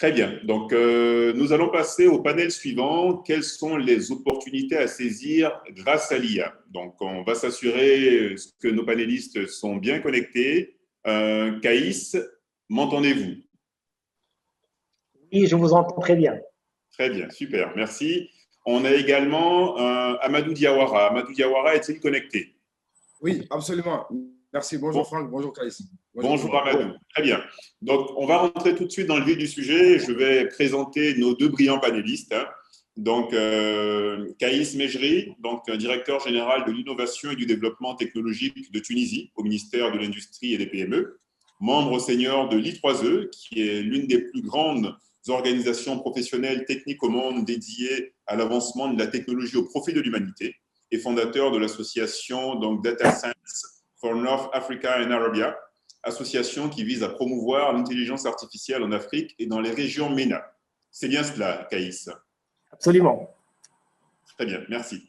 Très bien. Donc, nous allons passer au panel suivant. Quelles sont les opportunités à saisir grâce à l'IA? Donc, on va s'assurer que nos panélistes sont bien connectés. Caïs, m'entendez-vous? Oui, je vous entends très bien. Très bien, super, merci. On a également Amadou Diawara. Amadou Diawara est-il connecté? Oui, absolument. Merci. Bonjour Franck, bonjour Caïs. Bonjour Amadou, très bien. Donc, on va rentrer tout de suite dans le vif du sujet. Je vais présenter nos deux brillants panélistes. Donc, Caïs Mejri, donc directeur général de l'innovation et du développement technologique de Tunisie au ministère de l'Industrie et des PME, membre senior de l'I3E, qui est l'une des plus grandes organisations professionnelles techniques au monde dédiées à l'avancement de la technologie au profit de l'humanité, et fondateur de l'association Data Science for North Africa and Arabia, association qui vise à promouvoir l'intelligence artificielle en Afrique et dans les régions MENA. C'est bien cela, Caïs? Absolument. Très bien, merci.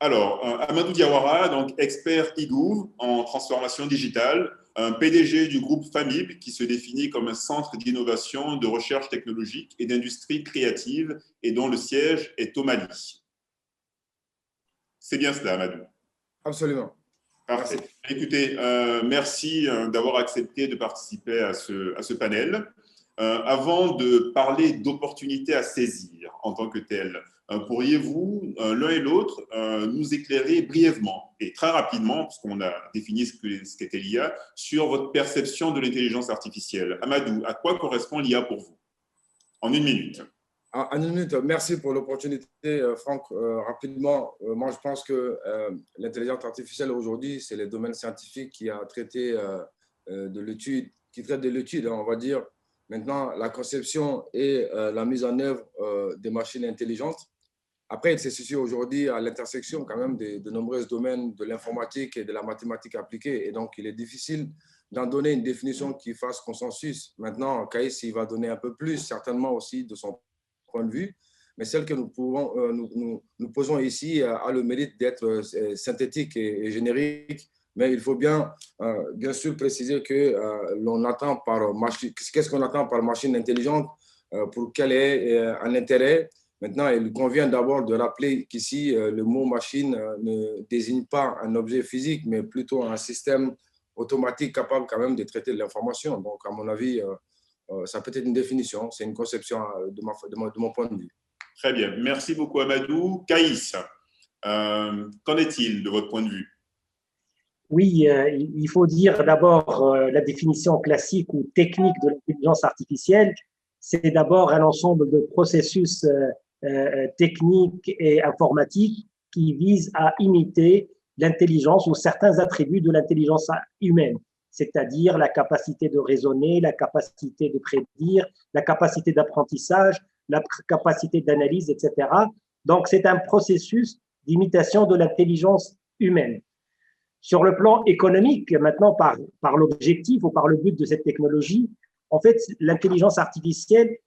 Alors, Amadou Diawara, donc expert IGOV en transformation digitale, un PDG du groupe FAMIB qui se définit comme un centre d'innovation, de recherche technologique et d'industrie créative et dont le siège est au Mali. C'est bien cela, Amadou? Absolument. Parfait. Merci. Écoutez, merci d'avoir accepté de participer à ce panel. Avant de parler d'opportunités à saisir en tant que telles, pourriez-vous, l'un et l'autre, nous éclairer brièvement et très rapidement, puisqu'on a défini ce qu'était l'IA, sur votre perception de l'intelligence artificielle? Amadou, à quoi correspond l'IA pour vous? En une minute. En une minute, merci pour l'opportunité, Franck. Rapidement, moi, je pense que l'intelligence artificielle aujourd'hui, c'est le domaine scientifique qui a traité de l'étude, qui traite de l'étude, on va dire. Maintenant, la conception et la mise en œuvre des machines intelligentes. Après, il se situe aujourd'hui à l'intersection quand même de nombreux domaines de l'informatique et de la mathématique appliquée. Et donc, il est difficile d'en donner une définition qui fasse consensus. Maintenant, Caïs, il va donner un peu plus, certainement aussi, de son point de vue, mais celle que nous posons ici a le mérite d'être synthétique et générique, mais il faut bien sûr préciser que l'on attend par machine, qu'est-ce qu'on attend par machine intelligente, pour quel est un intérêt. Maintenant, il convient d'abord de rappeler qu'ici, le mot machine ne désigne pas un objet physique, mais plutôt un système automatique capable quand même de traiter de l'information. Donc, à mon avis, ça peut être une définition, c'est une conception de mon point de vue. Très bien, merci beaucoup Amadou. Caïs, qu'en est-il de votre point de vue? Oui, il faut dire d'abord la définition classique ou technique de l'intelligence artificielle, c'est d'abord un ensemble de processus techniques et informatiques qui visent à imiter l'intelligence ou certains attributs de l'intelligence humaine, c'est-à-dire la capacité de raisonner, la capacité de prédire, la capacité d'apprentissage, la capacité d'analyse, etc. Donc, c'est un processus d'imitation de l'intelligence humaine. Sur le plan économique, maintenant, par l'objectif ou par le but de cette technologie, en fait, l'intelligence artificielle,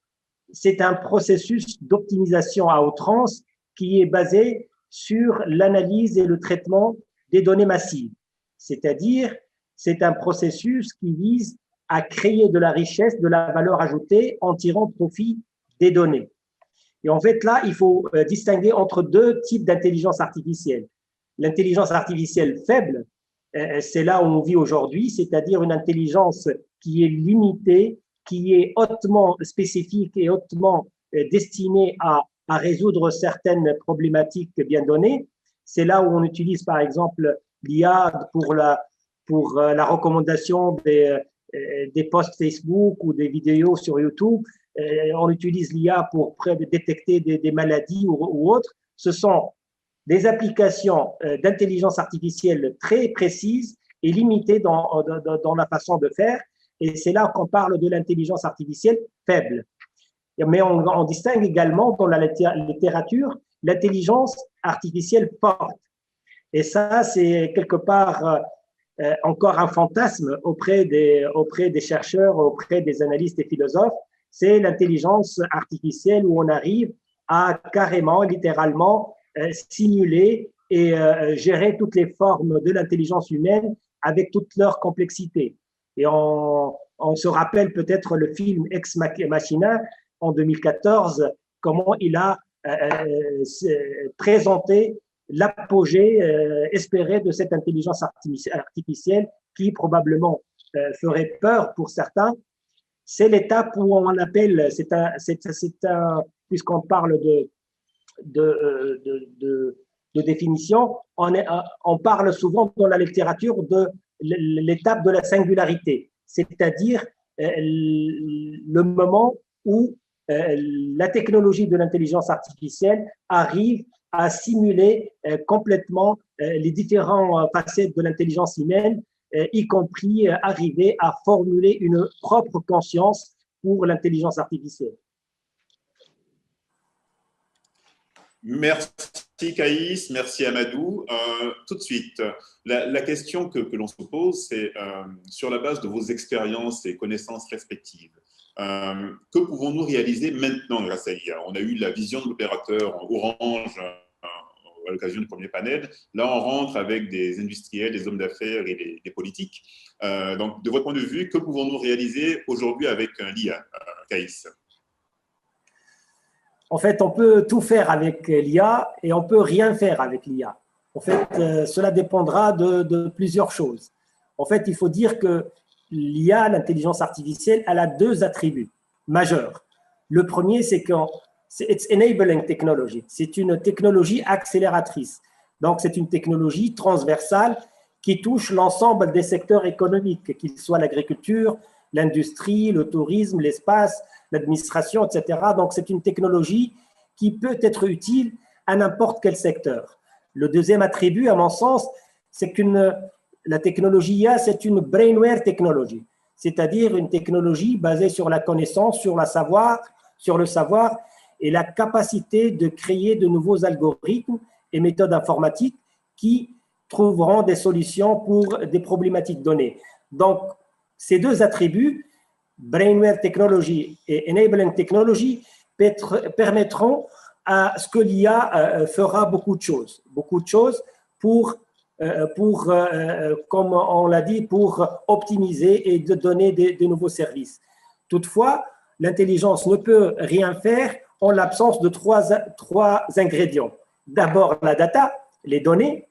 c'est un processus d'optimisation à outrance qui est basé sur l'analyse et le traitement des données massives. C'est-à-dire, c'est un processus qui vise à créer de la richesse, de la valeur ajoutée en tirant profit des données. Et en fait, là, il faut distinguer entre deux types d'intelligence artificielle. L'intelligence artificielle faible, c'est là où on vit aujourd'hui, c'est-à-dire une intelligence qui est limitée, qui est hautement spécifique et hautement destinée à résoudre certaines problématiques bien données. C'est là où on utilise, par exemple, l'IA pour la recommandation des posts Facebook ou des vidéos sur YouTube. On utilise l'IA pour détecter des maladies ou autres. Ce sont des applications d'intelligence artificielle très précises et limitées dans la façon de faire. Et c'est là qu'on parle de l'intelligence artificielle faible. Mais on distingue également dans la littérature l'intelligence artificielle forte. Et ça, c'est quelque part encore un fantasme auprès des chercheurs, auprès des analystes et philosophes. C'est l'intelligence artificielle où on arrive à carrément, littéralement, simuler et gérer toutes les formes de l'intelligence humaine avec toute leur complexité. Et on se rappelle peut-être le film Ex Machina en 2014, comment il a présenté l'apogée espérée de cette intelligence artificielle qui probablement ferait peur pour certains. C'est l'étape où on appelle, puisqu'on parle de définition, on parle souvent dans la littérature de l'étape de la singularité, c'est-à-dire le moment où la technologie de l'intelligence artificielle arrive à simuler complètement les différentes facettes de l'intelligence humaine, y compris arriver à formuler une propre conscience pour l'intelligence artificielle. Merci Caïs, merci Amadou. Tout de suite, la question que l'on se pose, c'est sur la base de vos expériences et connaissances respectives, que pouvons-nous réaliser maintenant grâce à l'IA? On a eu la vision de l'opérateur Orange à l'occasion du premier panel. Là, on rentre avec des industriels, des hommes d'affaires et des politiques. Donc, de votre point de vue, que pouvons-nous réaliser aujourd'hui avec l'IA, Caïs? En fait, on peut tout faire avec l'IA et on peut rien faire avec l'IA. En fait, cela dépendra de plusieurs choses. En fait, il faut dire que l'IA, l'intelligence artificielle, elle a deux attributs majeurs. Le premier, c'est que it's enabling technology. C'est une technologie accélératrice. Donc, c'est une technologie transversale qui touche l'ensemble des secteurs économiques, qu'ils soient l'agriculture, l'industrie, le tourisme, l'espace, l'administration, etc. Donc, c'est une technologie qui peut être utile à n'importe quel secteur. Le deuxième attribut, à mon sens, c'est que la technologie IA, c'est une brainware technology, c'est-à-dire une technologie basée sur la connaissance, sur le savoir et la capacité de créer de nouveaux algorithmes et méthodes informatiques qui trouveront des solutions pour des problématiques données. Donc, ces deux attributs, brainware technology et enabling technology, permettront à ce que l'IA fera beaucoup de choses pour comme on l'a dit, pour optimiser et de donner de nouveaux services. Toutefois, l'intelligence ne peut rien faire en l'absence de trois ingrédients. D'abord, la data, les données.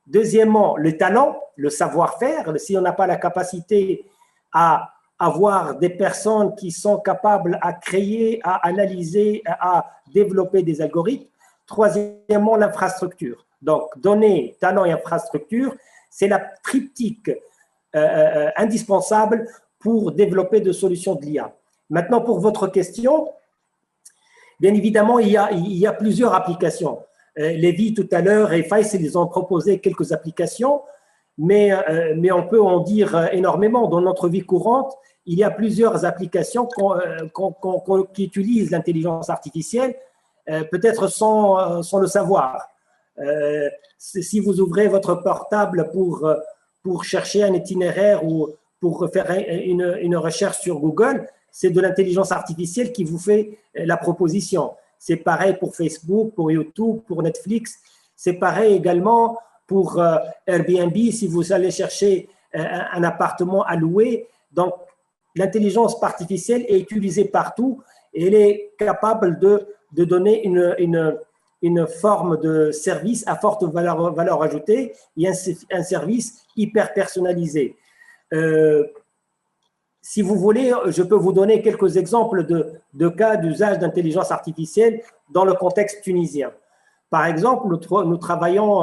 Deuxièmement, le talent, le savoir-faire. Si on n'a pas la capacité à avoir des personnes qui sont capables à créer, à analyser, à développer des algorithmes. Troisièmement, l'infrastructure. Donc, données, talent et infrastructure, c'est la triptyque indispensable pour développer des solutions de l'IA. Maintenant, pour votre question, bien évidemment, il y a plusieurs applications. Lévi, tout à l'heure, et Faisal, ils ont proposé quelques applications, mais on peut en dire énormément. Dans notre vie courante, il y a plusieurs applications qui utilisent l'intelligence artificielle, peut-être sans le savoir. Si vous ouvrez votre portable pour chercher un itinéraire ou pour faire une recherche sur Google, c'est de l'intelligence artificielle qui vous fait la proposition. C'est pareil pour Facebook, pour YouTube, pour Netflix. C'est pareil également pour Airbnb si vous allez chercher un appartement à louer. Donc, l'intelligence artificielle est utilisée partout et elle est capable de donner une forme de service à forte valeur ajoutée et un service hyper personnalisé. Si vous voulez, je peux vous donner quelques exemples de cas d'usage d'intelligence artificielle dans le contexte tunisien. Par exemple, nous travaillons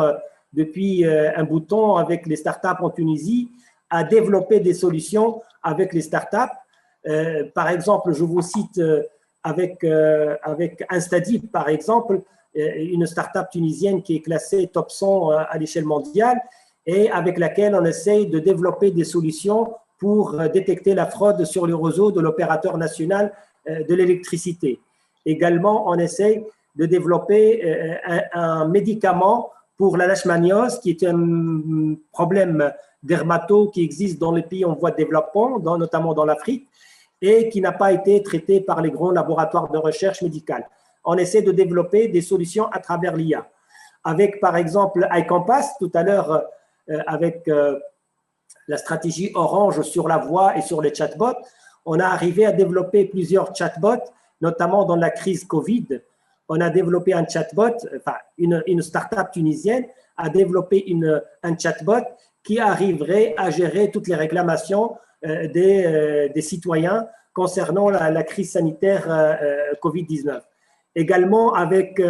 depuis un bout de temps avec les startups en Tunisie à développer des solutions avec les startups. Par exemple, je vous cite avec Instadeep, par exemple, une start-up tunisienne qui est classée top 100 à l'échelle mondiale et avec laquelle on essaye de développer des solutions pour détecter la fraude sur le réseau de l'opérateur national de l'électricité. Également, on essaye de développer un médicament pour la leishmaniose, qui est un problème dermato qui existe dans les pays en voie de développement, notamment dans l'Afrique, et qui n'a pas été traité par les grands laboratoires de recherche médicale. On essaie de développer des solutions à travers l'IA. Avec, par exemple, iCompass, tout à l'heure, avec la stratégie Orange sur la voix et sur les chatbots, on a arrivé à développer plusieurs chatbots notamment dans la crise Covid. On a développé un chatbot, enfin, une start-up tunisienne a développé un chatbot qui arriverait à gérer toutes les réclamations des citoyens concernant la crise sanitaire Covid-19. Également avec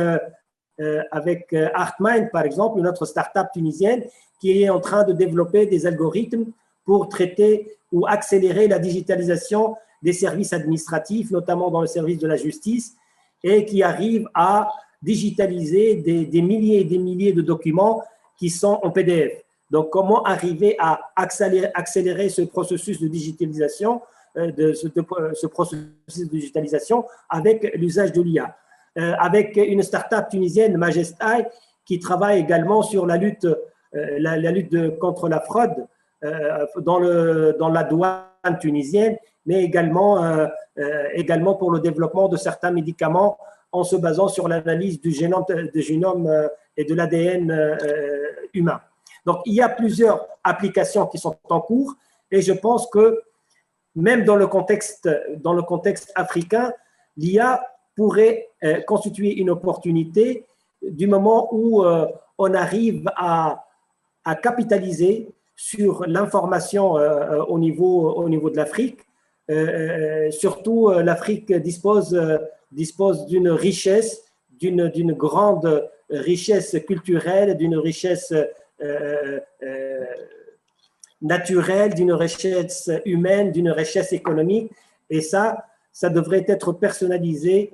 Artmind, par exemple, une autre start-up tunisienne qui est en train de développer des algorithmes pour traiter ou accélérer la digitalisation des services administratifs, notamment dans le service de la justice, et qui arrive à digitaliser des milliers et des milliers de documents qui sont en PDF. Donc, comment arriver à accélérer ce processus de digitalisation, ce processus de digitalisation avec l'usage de l'IA. Avec une start-up tunisienne, Majestai, qui travaille également sur la lutte contre la fraude dans la douane tunisienne, mais également pour le développement de certains médicaments en se basant sur l'analyse du génome et de l'ADN humain. Donc, il y a plusieurs applications qui sont en cours et je pense que même dans le contexte africain, l'IA pourrait constituer une opportunité du moment où on arrive à capitaliser sur l'information au niveau de l'Afrique. Surtout, l'Afrique dispose d'une richesse, d'une grande richesse culturelle, d'une richesse naturelle, d'une richesse humaine, d'une richesse économique. Et ça devrait être personnalisé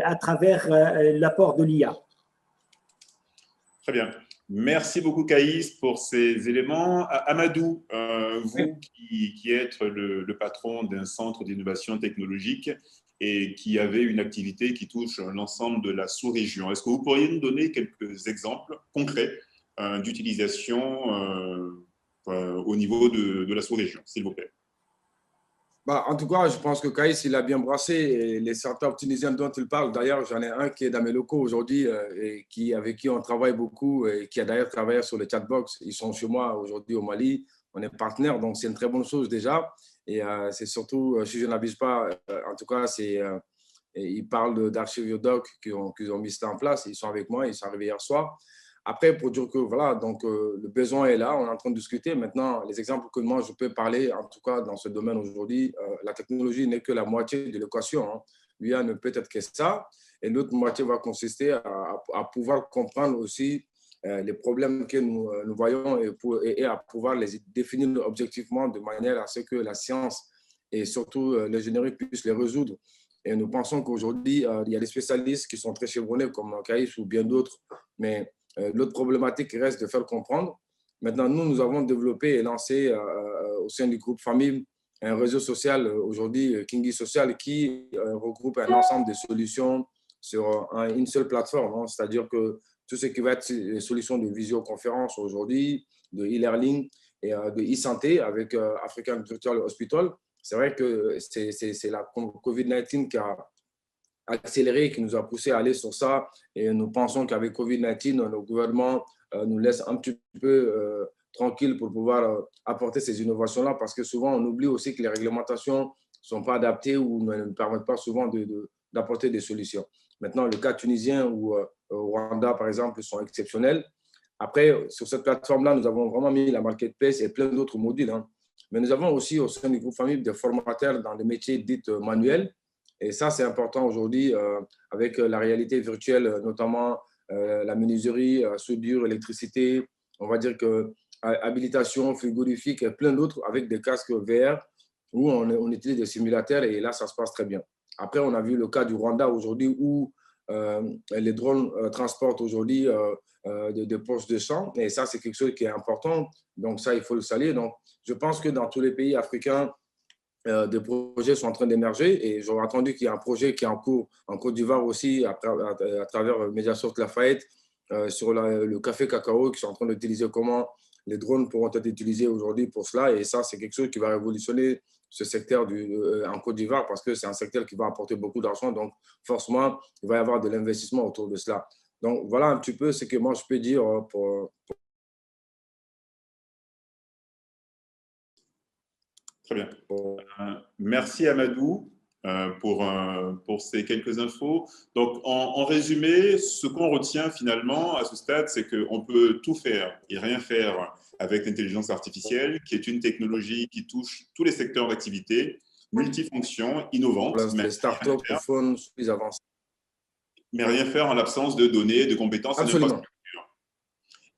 à travers l'apport de l'IA. Très bien. Merci beaucoup, Kaïs, pour ces éléments. Amadou, vous qui êtes le patron d'un centre d'innovation technologique et qui avez une activité qui touche l'ensemble de la sous-région, est-ce que vous pourriez nous donner quelques exemples concrets d'utilisation au niveau de la sous-région, s'il vous plaît? En tout cas, je pense que Kaïs, il a bien brassé et les startups tunisiennes dont il parle. D'ailleurs, j'en ai un qui est dans mes locaux aujourd'hui et avec qui on travaille beaucoup et qui a d'ailleurs travaillé sur le chatbox. Ils sont chez moi aujourd'hui au Mali. On est partenaires, donc c'est une très bonne chose déjà. Et c'est surtout, si je n'abuse pas, en tout cas, ils parlent d'Archiviodoc qu'ils ont mis ça en place. Ils sont avec moi, ils sont arrivés hier soir. Après, pour dire que voilà, donc le besoin est là, on est en train de discuter. Maintenant, les exemples que moi je peux parler, en tout cas dans ce domaine aujourd'hui, la technologie n'est que la moitié de l'équation. Hein. L'IA ne peut être que ça. Et l'autre moitié va consister à pouvoir comprendre aussi les problèmes que nous voyons et à pouvoir les définir objectivement de manière à ce que la science et surtout l'ingénierie puissent les résoudre. Et nous pensons qu'aujourd'hui, il y a des spécialistes qui sont très chevronnés comme Kaïs ou bien d'autres, mais l'autre problématique reste de faire comprendre. Maintenant, nous avons développé et lancé au sein du groupe Famille un réseau social aujourd'hui, Kingi Social, qui regroupe un ensemble de solutions sur une seule plateforme. Hein. C'est-à-dire que tout ce qui va être les solutions de visioconférence aujourd'hui, de e-learning et de e-santé avec African Virtual Hospital. C'est vrai que c'est la COVID-19 qui a accéléré, qui nous a poussé à aller sur ça. Et nous pensons qu'avec COVID-19, le gouvernement nous laisse un petit peu tranquille pour pouvoir apporter ces innovations-là, parce que souvent, on oublie aussi que les réglementations ne sont pas adaptées ou ne permettent pas souvent d'apporter des solutions. Maintenant, le cas tunisien ou au Rwanda, par exemple, sont exceptionnels. Après, sur cette plateforme-là, nous avons vraiment mis la marketplace et plein d'autres modules. Hein. Mais nous avons aussi au sein du groupe Famille des formateurs dans les métiers dits manuels. Et ça, c'est important aujourd'hui avec la réalité virtuelle, notamment la menuiserie, soudure, électricité, on va dire que habilitation, frigorifique et plein d'autres avec des casques VR où on utilise des simulateurs et là, ça se passe très bien. Après, on a vu le cas du Rwanda aujourd'hui où les drones transportent aujourd'hui des postes de sang et ça, c'est quelque chose qui est important. Donc ça, il faut le saluer. Donc, je pense que dans tous les pays africains, des projets sont en train d'émerger et j'aurais entendu qu'il y a un projet qui est en cours en Côte d'Ivoire aussi à travers Mediasoft Lafayette sur le café cacao qui sont en train d'utiliser comment les drones pourront être utilisés aujourd'hui pour cela et ça c'est quelque chose qui va révolutionner ce secteur en Côte d'Ivoire parce que c'est un secteur qui va apporter beaucoup d'argent donc forcément il va y avoir de l'investissement autour de cela. Donc voilà un petit peu ce que moi je peux dire pour... Très bien. Merci Amadou. pour ces quelques infos. Donc, en résumé, ce qu'on retient finalement à ce stade, c'est qu'on peut tout faire et rien faire avec l'intelligence artificielle, qui est une technologie qui touche tous les secteurs d'activité, multifonction, innovante. Les startups sont plus avancées. Mais rien faire en l'absence de données, de compétences et d'infrastructures.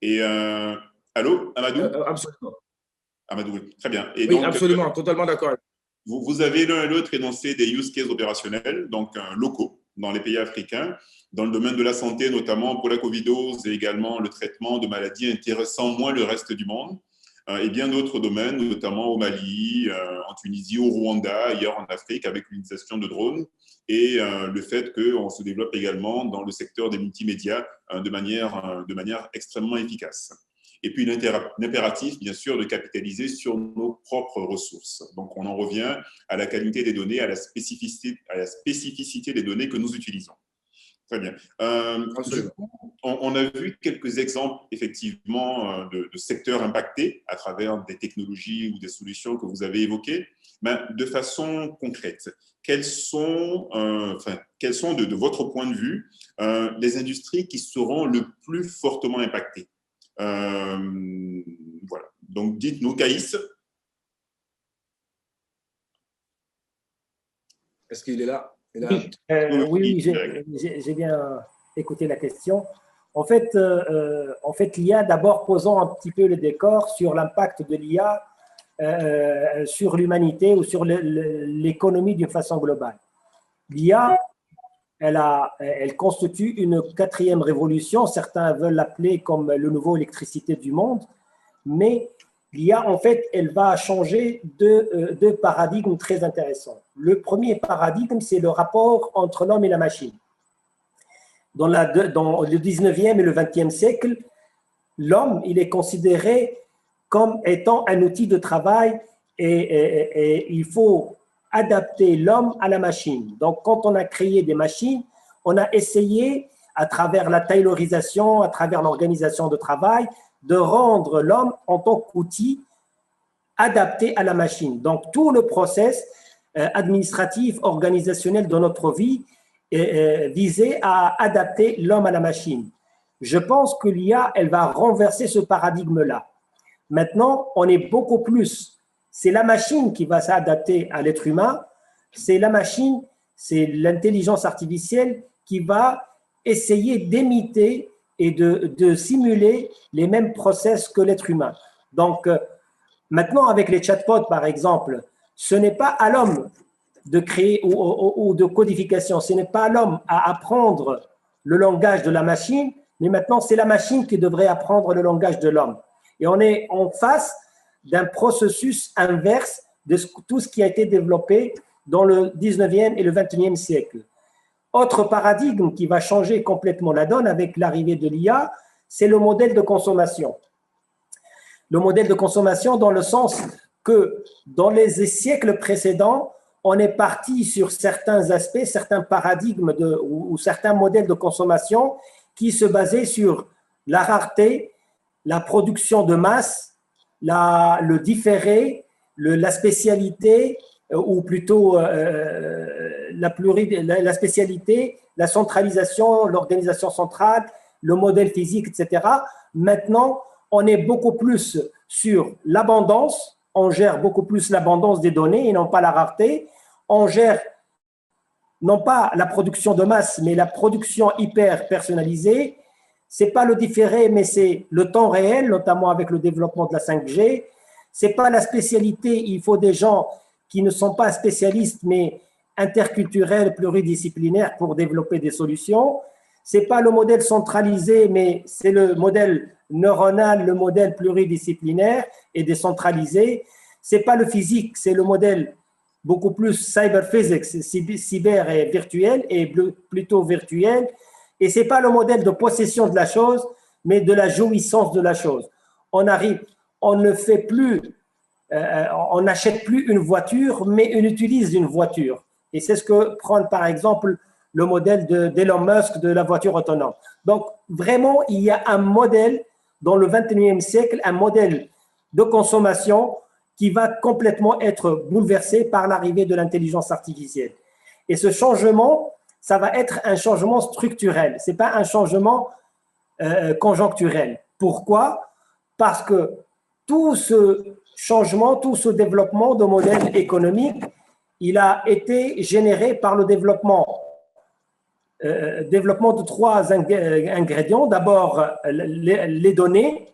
Et allô, Amadou? Absolument. Amadou, oui, très bien. Et oui, donc, absolument, totalement d'accord. Vous avez l'un et l'autre énoncé des use cases opérationnels, donc locaux, dans les pays africains, dans le domaine de la santé, notamment pour la covidose et également le traitement de maladies intéressant moins le reste du monde, et bien d'autres domaines, notamment au Mali, en Tunisie, au Rwanda, ailleurs en Afrique, avec l'utilisation de drones, et le fait qu'on se développe également dans le secteur des multimédias de manière extrêmement efficace. Et puis l'impératif, bien sûr, de capitaliser sur nos propres ressources. Donc, on en revient à la qualité des données, à la spécificité des données que nous utilisons. Très bien. Du coup, on a vu quelques exemples, effectivement, de secteurs impactés à travers des technologies ou des solutions que vous avez évoquées. Mais de façon concrète, quelles sont de votre point de vue, les industries qui seront le plus fortement impactées? Voilà. Donc, dites-nous, Caïs. Est-ce qu'il est là? Oui, j'ai bien écouté la question. En fait, l'IA, d'abord, posons un petit peu le décor sur l'impact de l'IA sur l'humanité ou sur l'économie d'une façon globale. L'IA, elle constitue une quatrième révolution. Certains veulent l'appeler comme le nouveau électricité du monde, mais l'IA, en fait, elle va changer deux paradigmes très intéressants. Le premier paradigme, c'est le rapport entre l'homme et la machine. Dans le 19e et le 20e siècle, l'homme, il est considéré comme étant un outil de travail et il faut adapter l'homme à la machine. Donc, quand on a créé des machines, on a essayé, à travers la taylorisation, à travers l'organisation de travail, de rendre l'homme en tant qu'outil adapté à la machine. Donc, tout le process administratif, organisationnel de notre vie visait à adapter l'homme à la machine. Je pense que l'IA, elle va renverser ce paradigme-là. Maintenant, on est beaucoup plus. C'est la machine qui va s'adapter à l'être humain. C'est la machine, c'est l'intelligence artificielle qui va essayer d'imiter et de simuler les mêmes process que l'être humain. Donc, maintenant, avec les chatbots, par exemple, ce n'est pas à l'homme de créer ou de codification, ce n'est pas à l'homme à apprendre le langage de la machine, mais maintenant, c'est la machine qui devrait apprendre le langage de l'homme. Et on est en face d'un processus inverse de tout ce qui a été développé dans le 19e et le 21e siècle. Autre paradigme qui va changer complètement la donne avec l'arrivée de l'IA, c'est le modèle de consommation. Le modèle de consommation dans le sens que dans les siècles précédents, on est parti sur certains aspects, certains paradigmes ou certains modèles de consommation qui se basaient sur la rareté, la production de masse, le différé, la spécialité, ou plutôt la spécialité, la centralisation, l'organisation centrale, le modèle physique, etc. Maintenant, on est beaucoup plus sur l'abondance, on gère beaucoup plus l'abondance des données et non pas la rareté. On gère non pas la production de masse, mais la production hyper personnalisée. Ce n'est pas le différé, mais c'est le temps réel, notamment avec le développement de la 5G. Ce n'est pas la spécialité, il faut des gens qui ne sont pas spécialistes, mais interculturels, pluridisciplinaires pour développer des solutions. Ce n'est pas le modèle centralisé, mais c'est le modèle neuronal, le modèle pluridisciplinaire et décentralisé. Ce n'est pas le physique, c'est le modèle beaucoup plus cyber-physics, cyber et virtuel, et plutôt virtuel. Et ce n'est pas le modèle de possession de la chose, mais de la jouissance de la chose. On ne fait plus, on n'achète plus une voiture, mais on utilise une voiture. Et c'est ce que prend par exemple le modèle d'Elon Musk de la voiture autonome. Donc vraiment, il y a un modèle dans le 21e siècle, un modèle de consommation qui va complètement être bouleversé par l'arrivée de l'intelligence artificielle. Et ce changement, ça va être un changement structurel. Ce n'est pas un changement conjoncturel. Pourquoi? Parce que tout ce changement, tout ce développement de modèle économique, il a été généré par le développement de trois ingrédients. D'abord, les données.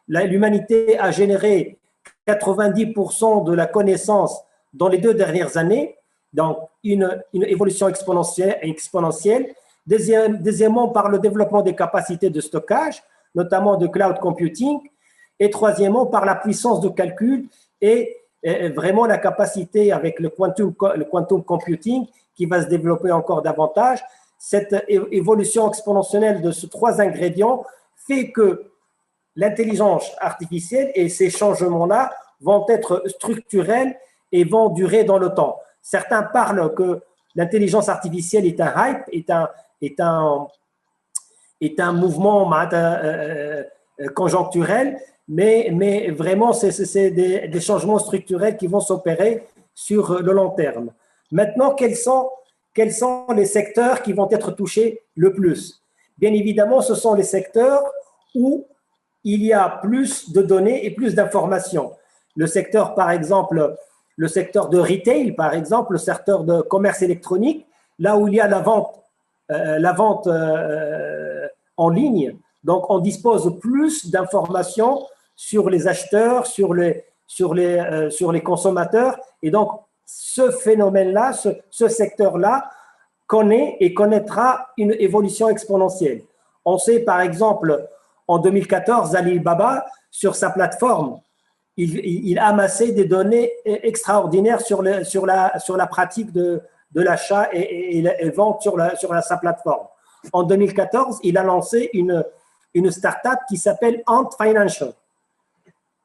L'humanité a généré 90% de la connaissance dans les 2 dernières années, donc une évolution exponentielle. Deuxièmement, par le développement des capacités de stockage, notamment de cloud computing. Et troisièmement, par la puissance de calcul et vraiment la capacité avec le quantum computing qui va se développer encore davantage. Cette évolution exponentielle de ces 3 ingrédients fait que l'intelligence artificielle et ces changements-là vont être structurels et vont durer dans le temps. Certains parlent que l'intelligence artificielle est un hype, est un mouvement conjoncturel, mais vraiment, c'est des changements structurels qui vont s'opérer sur le long terme. Maintenant, quels sont les secteurs qui vont être touchés le plus? Bien évidemment, ce sont les secteurs où il y a plus de données et plus d'informations. Le secteur, par exemple, le secteur de retail, par exemple, le secteur de commerce électronique, là où il y a la vente en ligne. Donc, on dispose plus d'informations sur les acheteurs, sur les consommateurs. Et donc, ce phénomène-là, ce secteur-là, connaît et connaîtra une évolution exponentielle. On sait, par exemple, en 2014, Alibaba, sur sa plateforme, il amassait des données extraordinaires sur la pratique de l'achat et vente sur sa plateforme. En 2014, il a lancé une start-up qui s'appelle Ant Financial,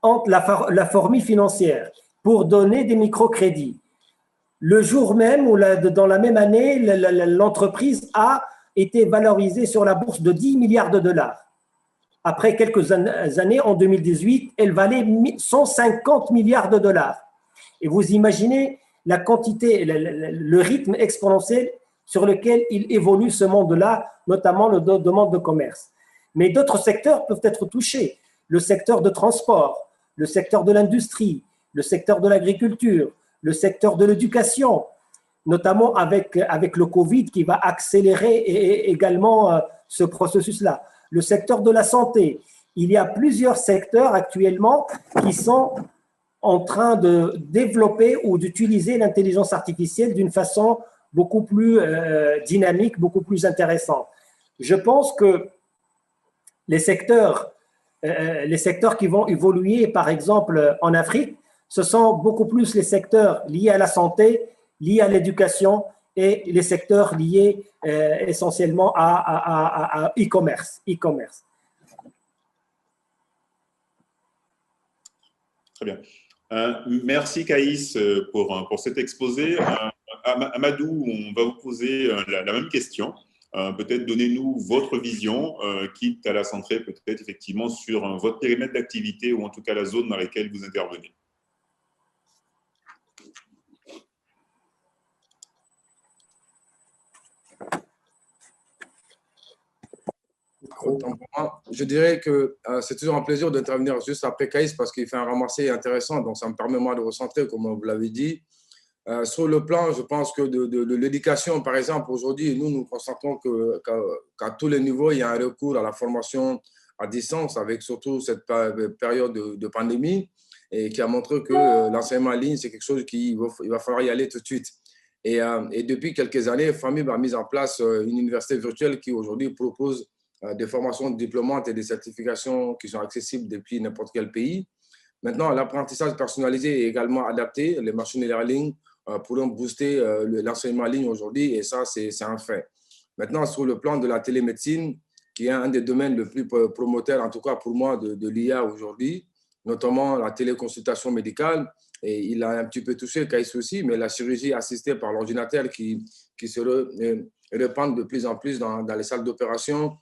Ant la fourmi financière, pour donner des microcrédits. Le jour même ou dans la même année, l'entreprise a été valorisée sur la bourse de 10 milliards de dollars. Après quelques années, en 2018, elle valait 150 milliards de dollars. Et vous imaginez la quantité, le rythme exponentiel sur lequel il évolue ce monde-là, notamment le monde de commerce. Mais d'autres secteurs peuvent être touchés. Le secteur de transport, le secteur de l'industrie, le secteur de l'agriculture, le secteur de l'éducation, notamment avec le Covid qui va accélérer également ce processus-là. Le secteur de la santé. Il y a plusieurs secteurs actuellement qui sont en train de développer ou d'utiliser l'intelligence artificielle d'une façon beaucoup plus dynamique, beaucoup plus intéressante. Je pense que les secteurs qui vont évoluer, par exemple en Afrique, ce sont beaucoup plus les secteurs liés à la santé, liés à l'éducation et les secteurs liés essentiellement à e-commerce. Très bien. Merci Caïs pour cet exposé. Amadou, on va vous poser la même question. Peut-être donnez-nous votre vision, quitte à la centrer peut-être effectivement sur votre périmètre d'activité ou en tout cas la zone dans laquelle vous intervenez. Je dirais que c'est toujours un plaisir d'intervenir juste après Caïs parce qu'il fait un ramassé intéressant, donc ça me permet moi de recentrer, comme vous l'avez dit. Sur le plan, je pense que de l'éducation, par exemple, aujourd'hui, nous constatons qu'à tous les niveaux, il y a un recours à la formation à distance, avec surtout cette période de pandémie, et qui a montré que l'enseignement en ligne, c'est quelque chose il va falloir y aller tout de suite. Et depuis quelques années, FAMIB a mis en place une université virtuelle qui aujourd'hui propose des formations diplômantes et des certifications qui sont accessibles depuis n'importe quel pays. Maintenant, l'apprentissage personnalisé est également adapté. Les machine learning pourront booster l'enseignement en ligne aujourd'hui et ça, c'est un fait. Maintenant, sur le plan de la télémédecine, qui est un des domaines le plus promoteurs, en tout cas pour moi, de l'IA aujourd'hui, notamment la téléconsultation médicale, et il a un petit peu touché Caïs aussi, mais la chirurgie assistée par l'ordinateur qui se répand de plus en plus dans les salles d'opération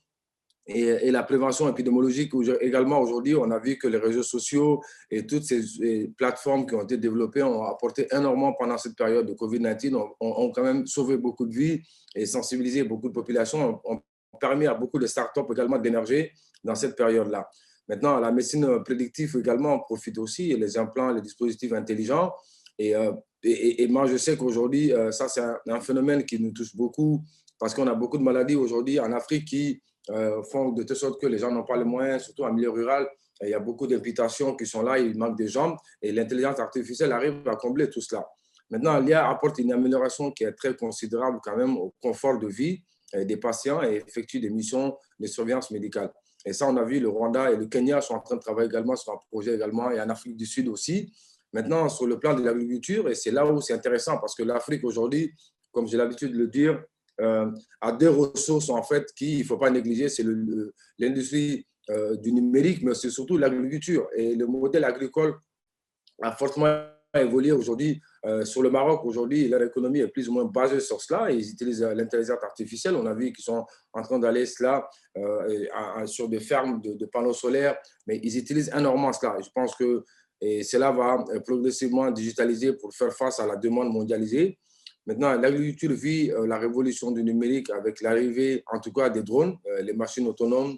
et la prévention épidémiologique. Également, aujourd'hui, on a vu que les réseaux sociaux et toutes ces plateformes qui ont été développées ont apporté énormément pendant cette période de COVID-19, ont quand même sauvé beaucoup de vies et sensibilisé beaucoup de populations, ont permis à beaucoup de startups également d'émerger dans cette période-là. Maintenant, la médecine prédictive également profite aussi, et les implants, les dispositifs intelligents. Et moi, je sais qu'aujourd'hui, ça, c'est un phénomène qui nous touche beaucoup parce qu'on a beaucoup de maladies aujourd'hui en Afrique qui font de telle sorte que les gens n'ont pas les moyens, surtout en milieu rural. Et il y a beaucoup d'invitations qui sont là, il manque des jambes et l'intelligence artificielle arrive à combler tout cela. Maintenant, l'IA apporte une amélioration qui est très considérable quand même au confort de vie des patients et effectue des missions de surveillance médicale. Et ça, on a vu, le Rwanda et le Kenya sont en train de travailler également sur un projet également, et en Afrique du Sud aussi. Maintenant, sur le plan de l'agriculture, et c'est là où c'est intéressant parce que l'Afrique aujourd'hui, comme j'ai l'habitude de le dire, a deux ressources en fait qu'il ne faut pas négliger, c'est l'industrie du numérique, mais c'est surtout l'agriculture. Et le modèle agricole a fortement évolué aujourd'hui. Sur le Maroc, aujourd'hui, leur économie est plus ou moins basée sur cela. Ils utilisent l'intelligence artificielle. On a vu qu'ils sont en train d'aller cela sur des fermes de panneaux solaires, mais ils utilisent énormément cela. Et je pense que cela va progressivement digitaliser pour faire face à la demande mondialisée. Maintenant, l'agriculture vit la révolution du numérique avec l'arrivée, en tout cas, des drones, les machines autonomes,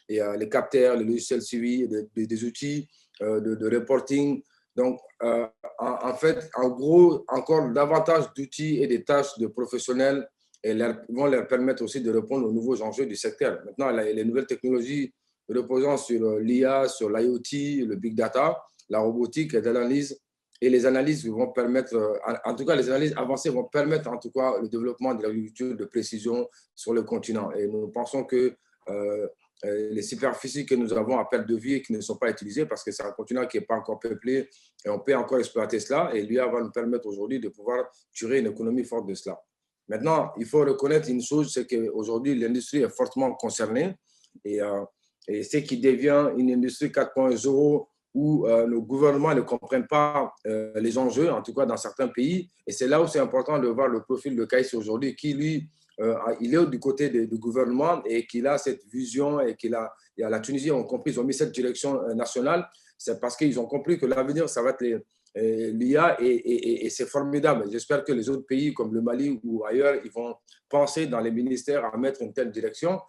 et les capteurs, les logiciels suivis, des outils de reporting. Donc, en fait, en gros, encore davantage d'outils et des tâches de professionnels vont leur permettre aussi de répondre aux nouveaux enjeux du secteur. Maintenant, les nouvelles technologies reposant sur l'IA, sur l'IoT, le big data, la robotique et l'analyse, et les analyses vont permettre, en tout cas, les analyses avancées vont permettre, en tout cas, le développement de l'agriculture de précision sur le continent. Et nous pensons que les superficies que nous avons à perte de vie et qui ne sont pas utilisées parce que c'est un continent qui n'est pas encore peuplé et on peut encore exploiter cela. Et l'IA va nous permettre aujourd'hui de pouvoir tirer une économie forte de cela. Maintenant, il faut reconnaître une chose, c'est qu'aujourd'hui, l'industrie est fortement concernée et ce qui devient une industrie 4.0 où nos gouvernements ne comprennent pas les enjeux, en tout cas dans certains pays. Et c'est là où c'est important de voir le profil de Kaïs aujourd'hui qui, lui, il est du côté du gouvernement et qu'il a cette vision et la Tunisie ont compris, ils ont mis cette direction nationale. C'est parce qu'ils ont compris que l'avenir, ça va être l'IA et c'est formidable. J'espère que les autres pays comme le Mali ou ailleurs, ils vont penser dans les ministères à mettre une telle direction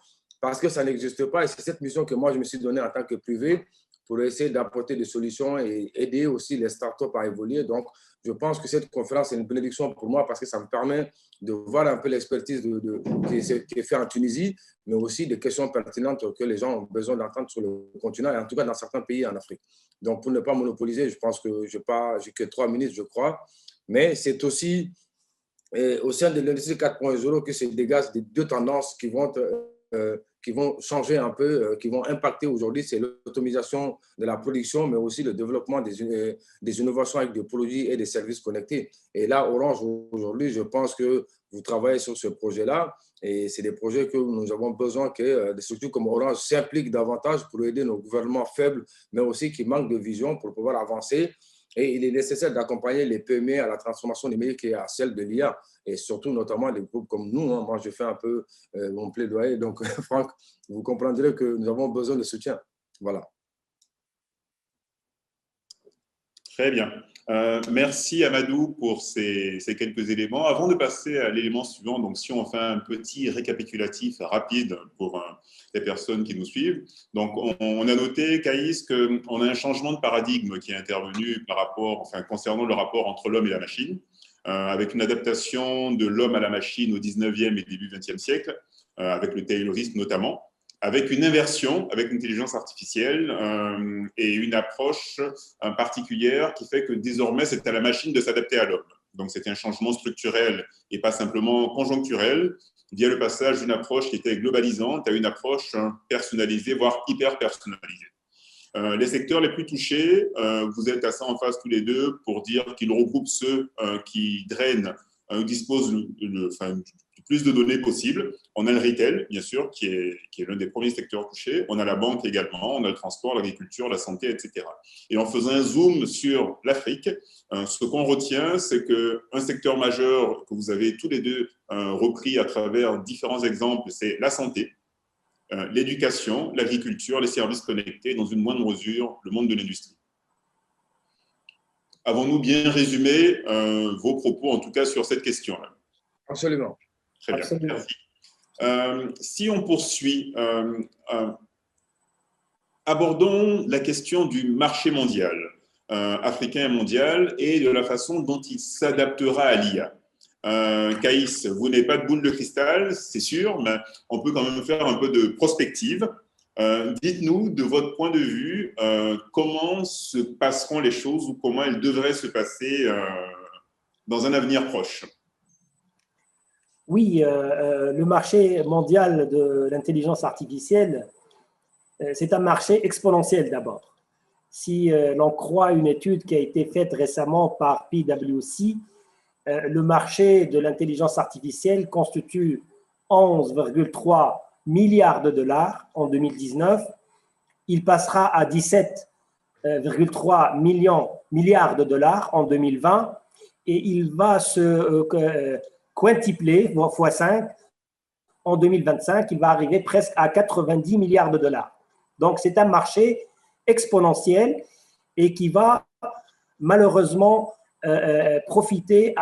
parce que ça n'existe pas. Et c'est cette mission que moi, je me suis donnée en tant que privé pour essayer d'apporter des solutions et aider aussi les startups à évoluer. Donc, je pense que cette conférence est une bénédiction pour moi parce que ça me permet de voir un peu l'expertise qui est faite en Tunisie, mais aussi des questions pertinentes que les gens ont besoin d'entendre sur le continent et en tout cas dans certains pays en Afrique. Donc, pour ne pas monopoliser, je pense que je n'ai que 3 minutes, je crois, mais c'est aussi au sein de l'industrie 4.0 que se dégagent des deux tendances qui vont changer un peu, qui vont impacter aujourd'hui, c'est l'automatisation de la production, mais aussi le développement des innovations avec des produits et des services connectés. Et là, Orange, aujourd'hui, je pense que vous travaillez sur ce projet-là et c'est des projets que nous avons besoin que des structures comme Orange s'impliquent davantage pour aider nos gouvernements faibles, mais aussi qui manquent de vision pour pouvoir avancer. Et il est nécessaire d'accompagner les PME à la transformation numérique et à celle de l'IA, et surtout notamment des groupes comme nous. Hein. Moi, je fais un peu mon plaidoyer. Donc, Franck, vous comprendrez que nous avons besoin de soutien. Voilà. Très bien. Merci Amadou pour ces quelques éléments. Avant de passer à l'élément suivant, donc si on fait un petit récapitulatif rapide pour les personnes qui nous suivent. Donc on a noté, Kaïs, qu'on a un changement de paradigme qui est intervenu concernant le rapport entre l'homme et la machine, avec une adaptation de l'homme à la machine au 19e et début 20e siècle, avec le taylorisme notamment, avec une inversion, avec l'intelligence artificielle et une approche particulière qui fait que désormais, c'est à la machine de s'adapter à l'homme. Donc, c'était un changement structurel et pas simplement conjoncturel, via le passage d'une approche qui était globalisante à une approche personnalisée, voire hyper personnalisée. Les secteurs les plus touchés, vous êtes assez en face tous les deux pour dire qu'ils regroupent ceux qui drainent, disposent de plus de données possibles. On a le retail, bien sûr, qui est l'un des premiers secteurs touchés. On a la banque également, on a le transport, l'agriculture, la santé, etc. Et en faisant un zoom sur l'Afrique, ce qu'on retient, c'est qu'un secteur majeur que vous avez tous les deux repris à travers différents exemples, c'est la santé. l'éducation, l'agriculture, les services connectés, dans une moindre mesure, le monde de l'industrie. Avons-nous bien résumé vos propos, en tout cas, sur cette question-là? Absolument. Très bien, Absolument. merci. Si on poursuit, abordons la question du marché mondial, africain et mondial, et de la façon dont il s'adaptera à l'IA. Caïs, vous n'avez pas de boule de cristal, c'est sûr, mais on peut quand même faire un peu de prospective. Dites-nous, de votre point de vue, comment se passeront les choses ou comment elles devraient se passer dans un avenir proche. Oui, le marché mondial de l'intelligence artificielle, c'est un marché exponentiel d'abord. Si l'on croit une étude qui a été faite récemment par PwC, le marché de l'intelligence artificielle constitue 11,3 milliards de dollars en 2019. Il passera à 17,3 milliards de dollars en 2020 et il va se quintupler, fois 5, en 2025. Il va arriver presque à 90 milliards de dollars. Donc, c'est un marché exponentiel et qui va malheureusement profiter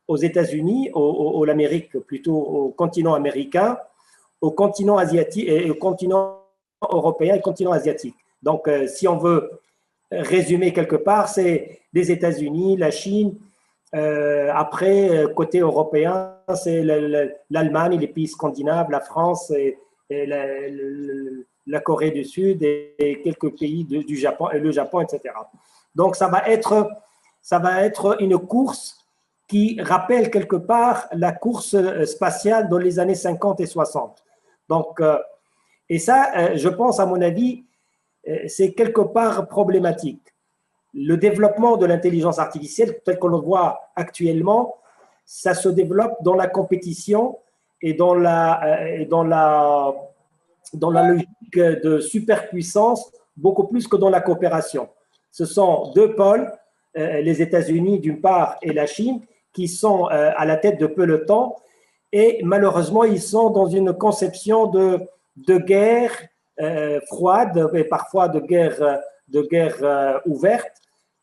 aux États-Unis, à l'Amérique, plutôt au continent américain, au continent asiatique, et au continent européen et au continent asiatique. Donc, si on veut résumer quelque part, c'est les États-Unis, la Chine. Après, côté européen, c'est l'Allemagne, les pays scandinaves, la France et la Corée du Sud et quelques pays du Japon, et le Japon, etc. Donc, ça va être une course qui rappelle quelque part la course spatiale dans les années 50 et 60. Donc, et ça, je pense, à mon avis, c'est quelque part problématique. Le développement de l'intelligence artificielle, tel qu'on le voit actuellement, ça se développe dans la compétition et dans la logique de superpuissance, beaucoup plus que dans la coopération. Ce sont deux pôles, les États-Unis d'une part et la Chine, qui sont à la tête de peloton, et malheureusement, ils sont dans une conception de guerre froide et parfois de guerre ouverte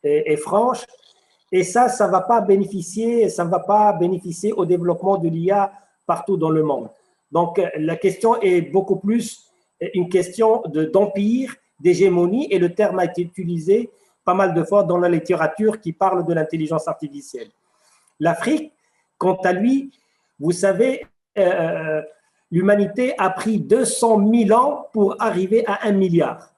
et franche. Et ça ne va pas bénéficier au développement de l'IA partout dans le monde. Donc, la question est beaucoup plus une question d'empire, d'hégémonie, et le terme a été utilisé pas mal de fois dans la littérature qui parle de l'intelligence artificielle. L'Afrique, quant à lui, vous savez, l'humanité a pris 200 000 ans pour arriver à 1 milliard.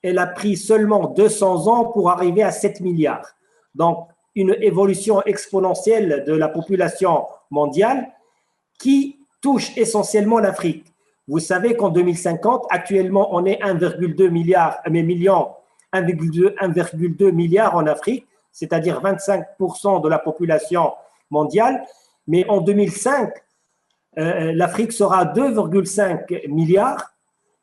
Elle a pris seulement 200 ans pour arriver à 7 milliards. Donc, une évolution exponentielle de la population mondiale qui touche essentiellement l'Afrique. Vous savez qu'en 2050, actuellement, on est 1,2 milliard en Afrique, c'est-à-dire 25% de la population mondiale. Mais en 2005, l'Afrique sera 2,5 milliards,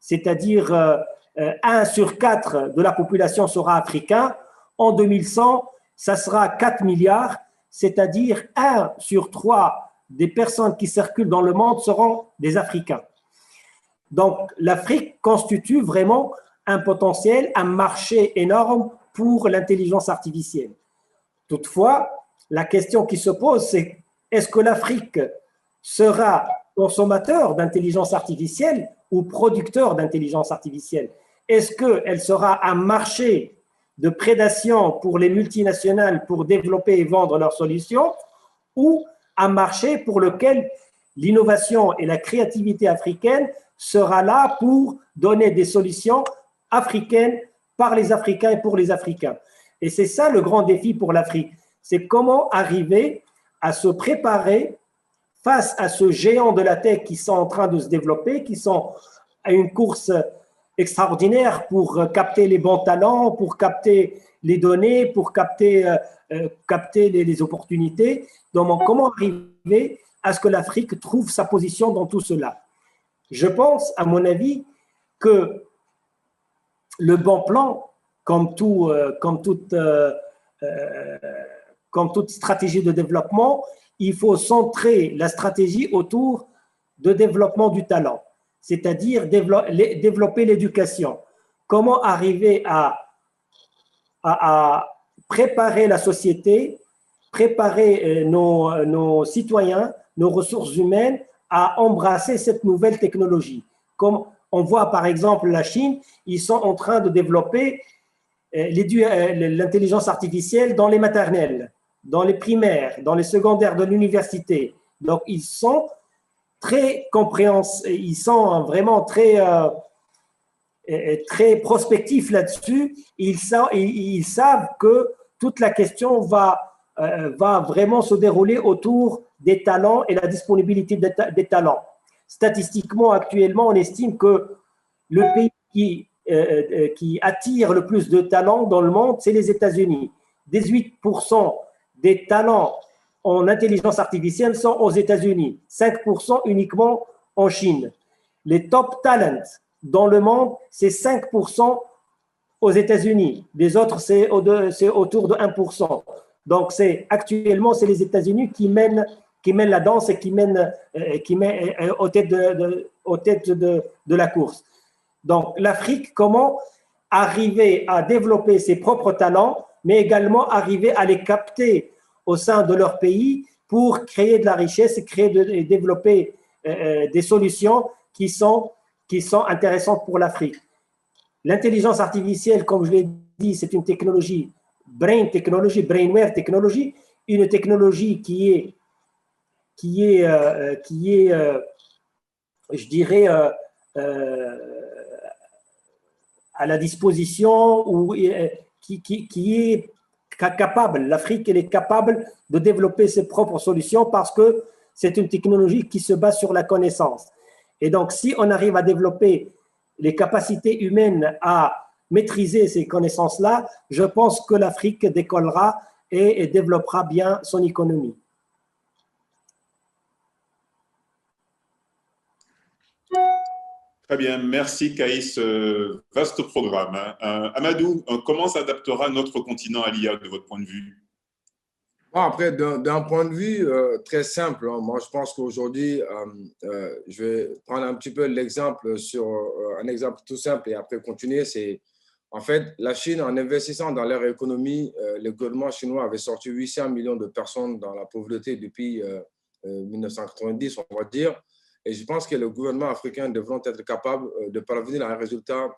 c'est-à-dire 1 sur 4 de la population sera africain. En 2100, ça sera 4 milliards, c'est-à-dire 1 sur 3 des personnes qui circulent dans le monde seront des Africains. Donc, l'Afrique constitue vraiment un potentiel, un marché énorme pour l'intelligence artificielle. Toutefois, la question qui se pose, c'est est-ce que l'Afrique sera consommateur d'intelligence artificielle ou producteur d'intelligence artificielle? Est-ce qu'elle sera un marché de prédation pour les multinationales pour développer et vendre leurs solutions, ou un marché pour lequel l'innovation et la créativité africaine sera là pour donner des solutions africaines par les Africains et pour les Africains? Et c'est ça le grand défi pour l'Afrique, c'est comment arriver à se préparer face à ce géant de la tech qui sont en train de se développer, qui sont à une course extraordinaire pour capter les bons talents, pour capter les données, pour capter les opportunités. Donc, comment arriver à ce que l'Afrique trouve sa position dans tout cela? Je pense, à mon avis, que le bon plan, comme toute stratégie de développement, il faut centrer la stratégie autour de développement du talent. c'est-à-dire développer l'éducation. Comment arriver à préparer la société, préparer nos citoyens, nos ressources humaines à embrasser cette nouvelle technologie. Comme on voit par exemple la Chine, ils sont en train de développer l'intelligence artificielle dans les maternelles, dans les primaires, dans les secondaires de l'université. Donc, ils sont très compréhensifs, ils sont vraiment très prospectifs là-dessus. Ils savent que toute la question va vraiment se dérouler autour des talents et la disponibilité des talents. Statistiquement, actuellement, on estime que le pays qui attire le plus de talents dans le monde, c'est les États-Unis. 18% des talents en intelligence artificielle sont aux États-Unis, 5% uniquement en Chine. Les top talents dans le monde, c'est 5% aux États-Unis. Les autres, c'est autour de 1%. Donc, actuellement, c'est les États-Unis qui mènent la danse et qui mènent aux têtes de la course. Donc, l'Afrique, comment arriver à développer ses propres talents, mais également arriver à les capter au sein de leur pays pour créer de la richesse et développer des solutions qui sont intéressantes pour l'Afrique. L'intelligence artificielle, comme je l'ai dit, c'est une technologie, brainware technologie, une technologie qui est je dirais, à la disposition ou qui est capable, l'Afrique elle est capable de développer ses propres solutions parce que c'est une technologie qui se base sur la connaissance. Et donc, si on arrive à développer les capacités humaines à maîtriser ces connaissances-là, je pense que l'Afrique décollera et développera bien son économie. Très bien, merci Kaïs, vaste programme. Amadou, comment s'adaptera notre continent à l'IA de votre point de vue? Bon, après, d'un point de vue très simple, hein, moi je pense qu'aujourd'hui, je vais prendre un petit peu l'exemple sur un exemple tout simple et après continuer. C'est en fait la Chine, en investissant dans leur économie, le gouvernement chinois avait sorti 800 millions de personnes dans la pauvreté depuis 1990, on va dire. Et je pense que le gouvernement africain devront être capables de parvenir à un résultat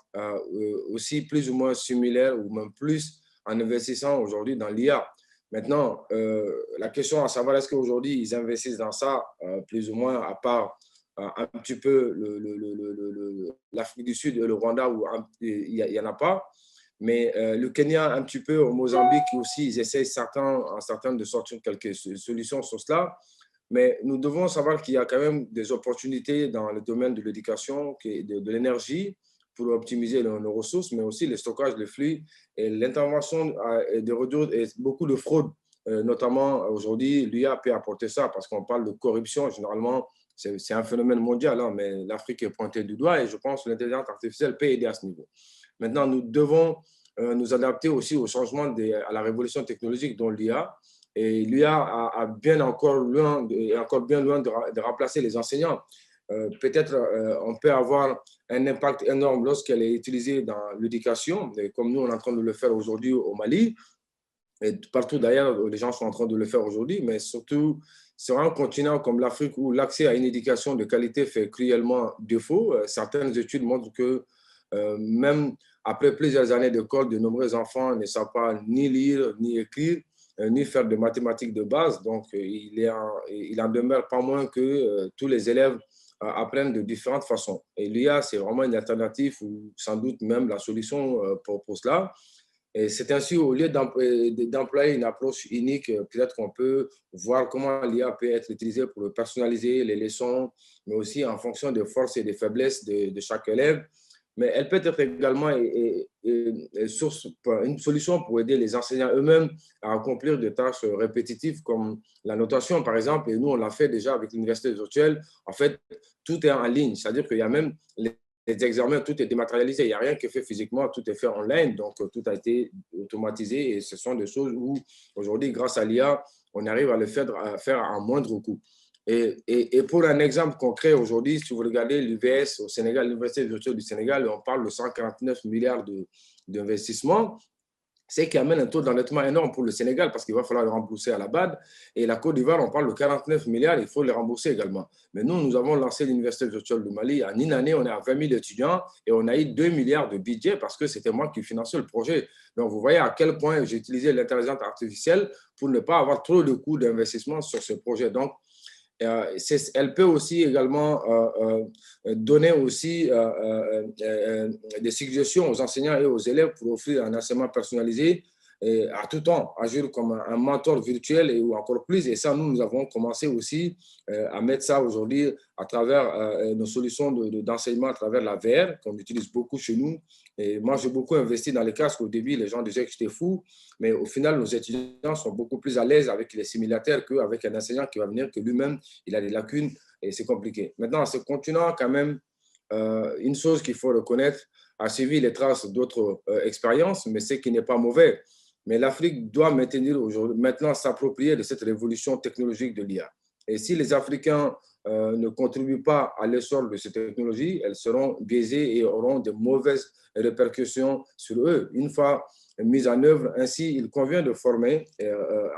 aussi plus ou moins similaire ou même plus en investissant aujourd'hui dans l'IA. Maintenant, la question à savoir, est-ce qu'aujourd'hui, ils investissent dans ça, plus ou moins, à part un petit peu l'Afrique du Sud et le Rwanda, où il n'y en a pas. Mais le Kenya, un petit peu, au Mozambique aussi, ils essayent certains de sortir quelques solutions sur cela. Mais nous devons savoir qu'il y a quand même des opportunités dans le domaine de l'éducation, de l'énergie, pour optimiser nos ressources, mais aussi le stockage de flux et l'intervention de réduire beaucoup de fraude, notamment aujourd'hui, l'IA peut apporter ça parce qu'on parle de corruption, généralement, c'est un phénomène mondial, hein, mais l'Afrique est pointée du doigt et je pense que l'intelligence artificielle peut aider à ce niveau. Maintenant, nous devons nous adapter aussi au changement, à la révolution technologique dont l'IA. Et l'IA est bien loin de remplacer les enseignants. Peut-être on peut avoir un impact énorme lorsqu'elle est utilisée dans l'éducation, comme nous, on est en train de le faire aujourd'hui au Mali, et partout d'ailleurs, les gens sont en train de le faire aujourd'hui, mais surtout sur un continent comme l'Afrique où l'accès à une éducation de qualité fait cruellement défaut. Certaines études montrent que même après plusieurs années d'école, de nombreux enfants ne savent pas ni lire, ni écrire, ni faire de mathématiques de base. Donc, il en demeure pas moins que tous les élèves apprennent de différentes façons. Et l'IA, c'est vraiment une alternative ou sans doute même la solution pour cela. Et c'est ainsi, au lieu d'employer une approche unique, peut-être qu'on peut voir comment l'IA peut être utilisée pour personnaliser les leçons, mais aussi en fonction des forces et des faiblesses de chaque élève. Mais elle peut être également une solution pour aider les enseignants eux-mêmes à accomplir des tâches répétitives comme la notation, par exemple. Et nous, on l'a fait déjà avec l'université virtuelle. En fait, tout est en ligne, c'est-à-dire qu'il y a même les examens, tout est dématérialisé. Il n'y a rien qui est fait physiquement, tout est fait en ligne. Donc, tout a été automatisé et ce sont des choses où, aujourd'hui, grâce à l'IA, on arrive à le faire à moindre coût. Et pour un exemple concret, aujourd'hui, si vous regardez l'UVS au Sénégal, l'Université virtuelle du Sénégal, on parle de 149 milliards d'investissements, c'est qui amène un taux d'endettement énorme pour le Sénégal parce qu'il va falloir le rembourser à la BAD. Et la Côte d'Ivoire, on parle de 49 milliards, il faut les rembourser également. Mais nous avons lancé l'Université virtuelle du Mali. En une année, on est à 20 000 étudiants et on a eu 2 milliards de budget parce que c'était moi qui finançais le projet. Donc, vous voyez à quel point j'ai utilisé l'intelligence artificielle pour ne pas avoir trop de coûts d'investissement sur ce projet. Donc, elle peut aussi également donner aussi des suggestions aux enseignants et aux élèves pour offrir un enseignement personnalisé à tout temps, agir comme un mentor virtuel ou encore plus. Et ça, nous avons commencé aussi à mettre ça aujourd'hui à travers nos solutions d'enseignement à travers la VR qu'on utilise beaucoup chez nous. Et moi, j'ai beaucoup investi dans les casques. Au début, les gens disaient que j'étais fou, mais au final, nos étudiants sont beaucoup plus à l'aise avec les simulateurs qu'avec un enseignant qui va venir, que lui-même, il a des lacunes et c'est compliqué. Maintenant, ce continent, quand même, une chose qu'il faut reconnaître, a suivi les traces d'autres expériences, mais c'est qui n'est pas mauvais. Mais l'Afrique doit maintenant s'approprier de cette révolution technologique de l'IA. Et si les Africains ne contribuent pas à l'essor de ces technologies, elles seront biaisées et auront de mauvaises répercussions sur eux. Une fois mises en œuvre, ainsi, il convient de former,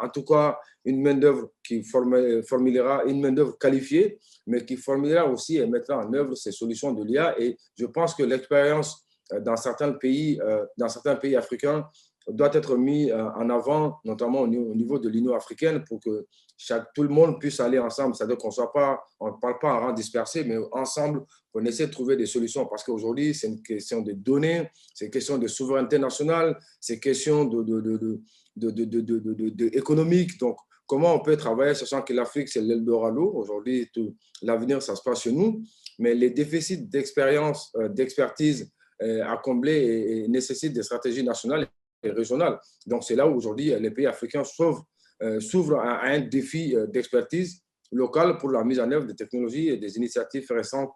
en tout cas, une main-d'œuvre qui formulera une main-d'œuvre qualifiée, mais qui formulera aussi et mettra en œuvre ces solutions de l'IA. Et je pense que l'expérience dans certains pays africains doit être mis en avant, notamment au niveau de l'Union africaine, pour que tout le monde puisse aller ensemble. C'est-à-dire qu'on ne parle pas en rang dispersé, mais ensemble, qu'on essaie de trouver des solutions. Parce qu'aujourd'hui, c'est une question de données, c'est une question de souveraineté nationale, c'est une question économique. Donc, comment on peut travailler, sachant que l'Afrique, c'est l'Eldorado. Aujourd'hui, l'avenir, ça se passe chez nous. Mais les déficits d'expérience, d'expertise à combler et nécessitent des stratégies nationales et régionales. Donc, c'est là où aujourd'hui les pays africains s'ouvrent à un défi d'expertise locale pour la mise en œuvre des technologies et des initiatives récentes.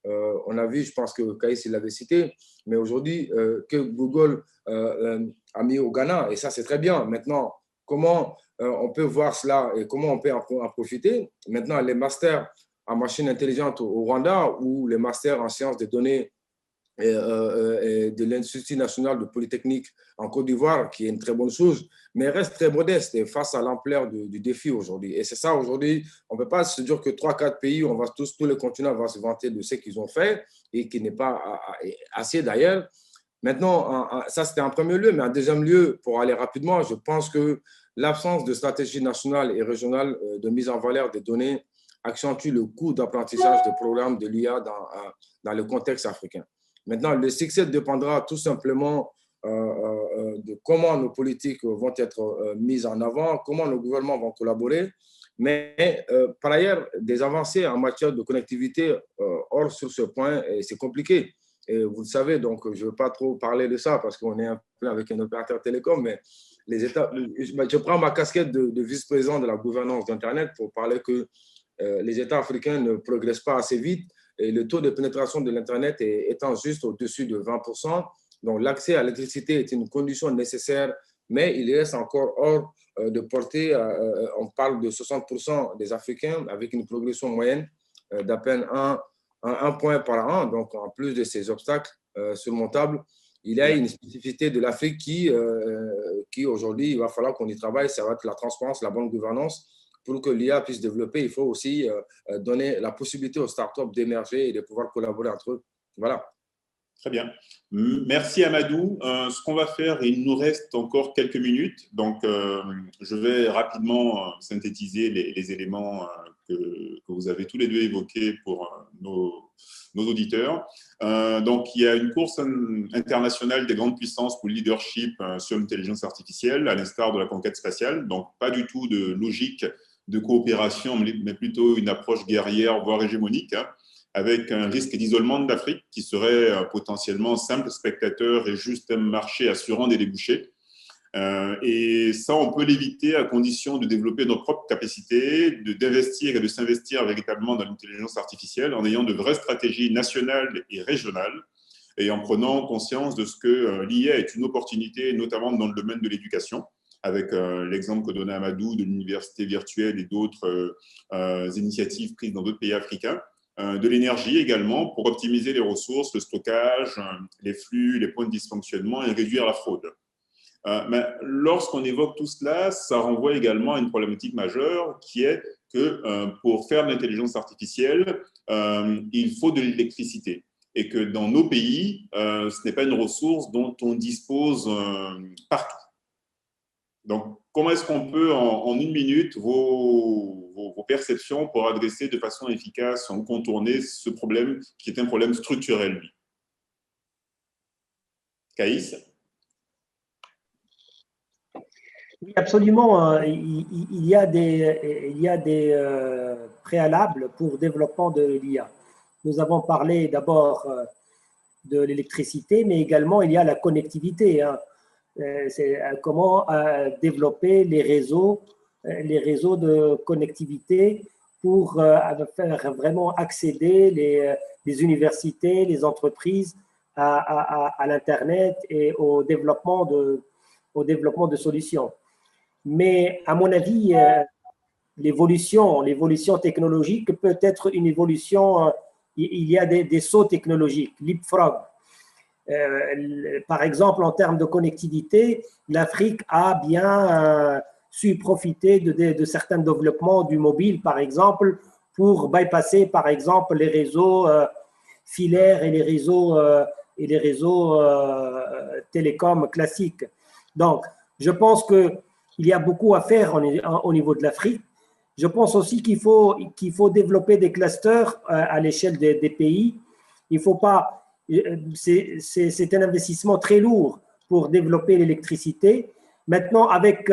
On a vu, je pense que Kaïs l'avait cité, mais aujourd'hui que Google a mis au Ghana, et ça c'est très bien. Maintenant, comment on peut voir cela et comment on peut en profiter? Maintenant, les masters en machine intelligente au Rwanda ou les masters en sciences des données et de l'Institut national de Polytechnique en Côte d'Ivoire, qui est une très bonne chose, mais reste très modeste face à l'ampleur du défi aujourd'hui. Et c'est ça, aujourd'hui, on ne peut pas se dire que 3-4 pays, tous les continents vont se vanter de ce qu'ils ont fait, et qui n'est pas assez d'ailleurs. Maintenant, ça c'était en premier lieu, mais en deuxième lieu, pour aller rapidement, je pense que l'absence de stratégie nationale et régionale de mise en valeur des données accentue le coût d'apprentissage des programmes de l'IA dans le contexte africain. Maintenant, le succès dépendra tout simplement de comment nos politiques vont être mises en avant, comment nos gouvernements vont collaborer. Mais par ailleurs, des avancées en matière de connectivité, or sur ce point, c'est compliqué. Et vous le savez, donc je ne veux pas trop parler de ça parce qu'on est un peu avec un opérateur télécom, mais les États, je prends ma casquette de vice-président de la gouvernance d'Internet pour parler que les États africains ne progressent pas assez vite. Et le taux de pénétration de l'Internet étant juste au-dessus de 20%. Donc, l'accès à l'électricité est une condition nécessaire, mais il reste encore hors de portée. On parle de 60% des Africains avec une progression moyenne d'à peine un point par an. Donc, en plus de ces obstacles surmontables, il y a une spécificité de l'Afrique qui aujourd'hui, il va falloir qu'on y travaille. Ça va être la transparence, la bonne gouvernance. Pour que l'IA puisse développer, il faut aussi donner la possibilité aux startups d'émerger et de pouvoir collaborer entre eux. Voilà. Très bien. Merci Amadou. Ce qu'on va faire, il nous reste encore quelques minutes. Donc, je vais rapidement synthétiser les éléments que vous avez tous les deux évoqués pour nos auditeurs. Donc, il y a une course internationale des grandes puissances pour le leadership sur l'intelligence artificielle, à l'instar de la conquête spatiale. Donc, pas du tout de logique de coopération, mais plutôt une approche guerrière, voire hégémonique, avec un risque d'isolement de l'Afrique qui serait potentiellement simple spectateur et juste un marché assurant des débouchés. Et ça, on peut l'éviter à condition de développer nos propres capacités, d'investir et de s'investir véritablement dans l'intelligence artificielle en ayant de vraies stratégies nationales et régionales et en prenant conscience de ce que l'IA est une opportunité, notamment dans le domaine de l'éducation, avec l'exemple que donnait Amadou de l'université virtuelle et d'autres initiatives prises dans d'autres pays africains. De l'énergie également pour optimiser les ressources, le stockage, les flux, les points de dysfonctionnement et réduire la fraude. Mais lorsqu'on évoque tout cela, ça renvoie également à une problématique majeure qui est que pour faire de l'intelligence artificielle, il faut de l'électricité et que dans nos pays, ce n'est pas une ressource dont on dispose partout. Donc, comment est-ce qu'on peut, en une minute, vos perceptions pour adresser de façon efficace, en contourner ce problème qui est un problème structurel, lui? Caïs? Oui, absolument. Il y a des préalables pour le développement de l'IA. Nous avons parlé d'abord de l'électricité, mais également il y a la connectivité. C'est comment développer les réseaux de connectivité pour faire vraiment accéder les universités, les entreprises à l'Internet et au développement de solutions. Mais à mon avis, l'évolution technologique peut être une évolution, il y a des sauts technologiques, leapfrog. Par exemple, en termes de connectivité, l'Afrique a bien su profiter de certains développements du mobile, par exemple, pour bypasser, par exemple, les réseaux filaires et les réseaux télécoms classiques. Donc, je pense qu'il y a beaucoup à faire au niveau de l'Afrique. Je pense aussi qu'il faut développer des clusters à l'échelle des pays. Il faut pas. C'est un investissement très lourd pour développer l'électricité. Maintenant, avec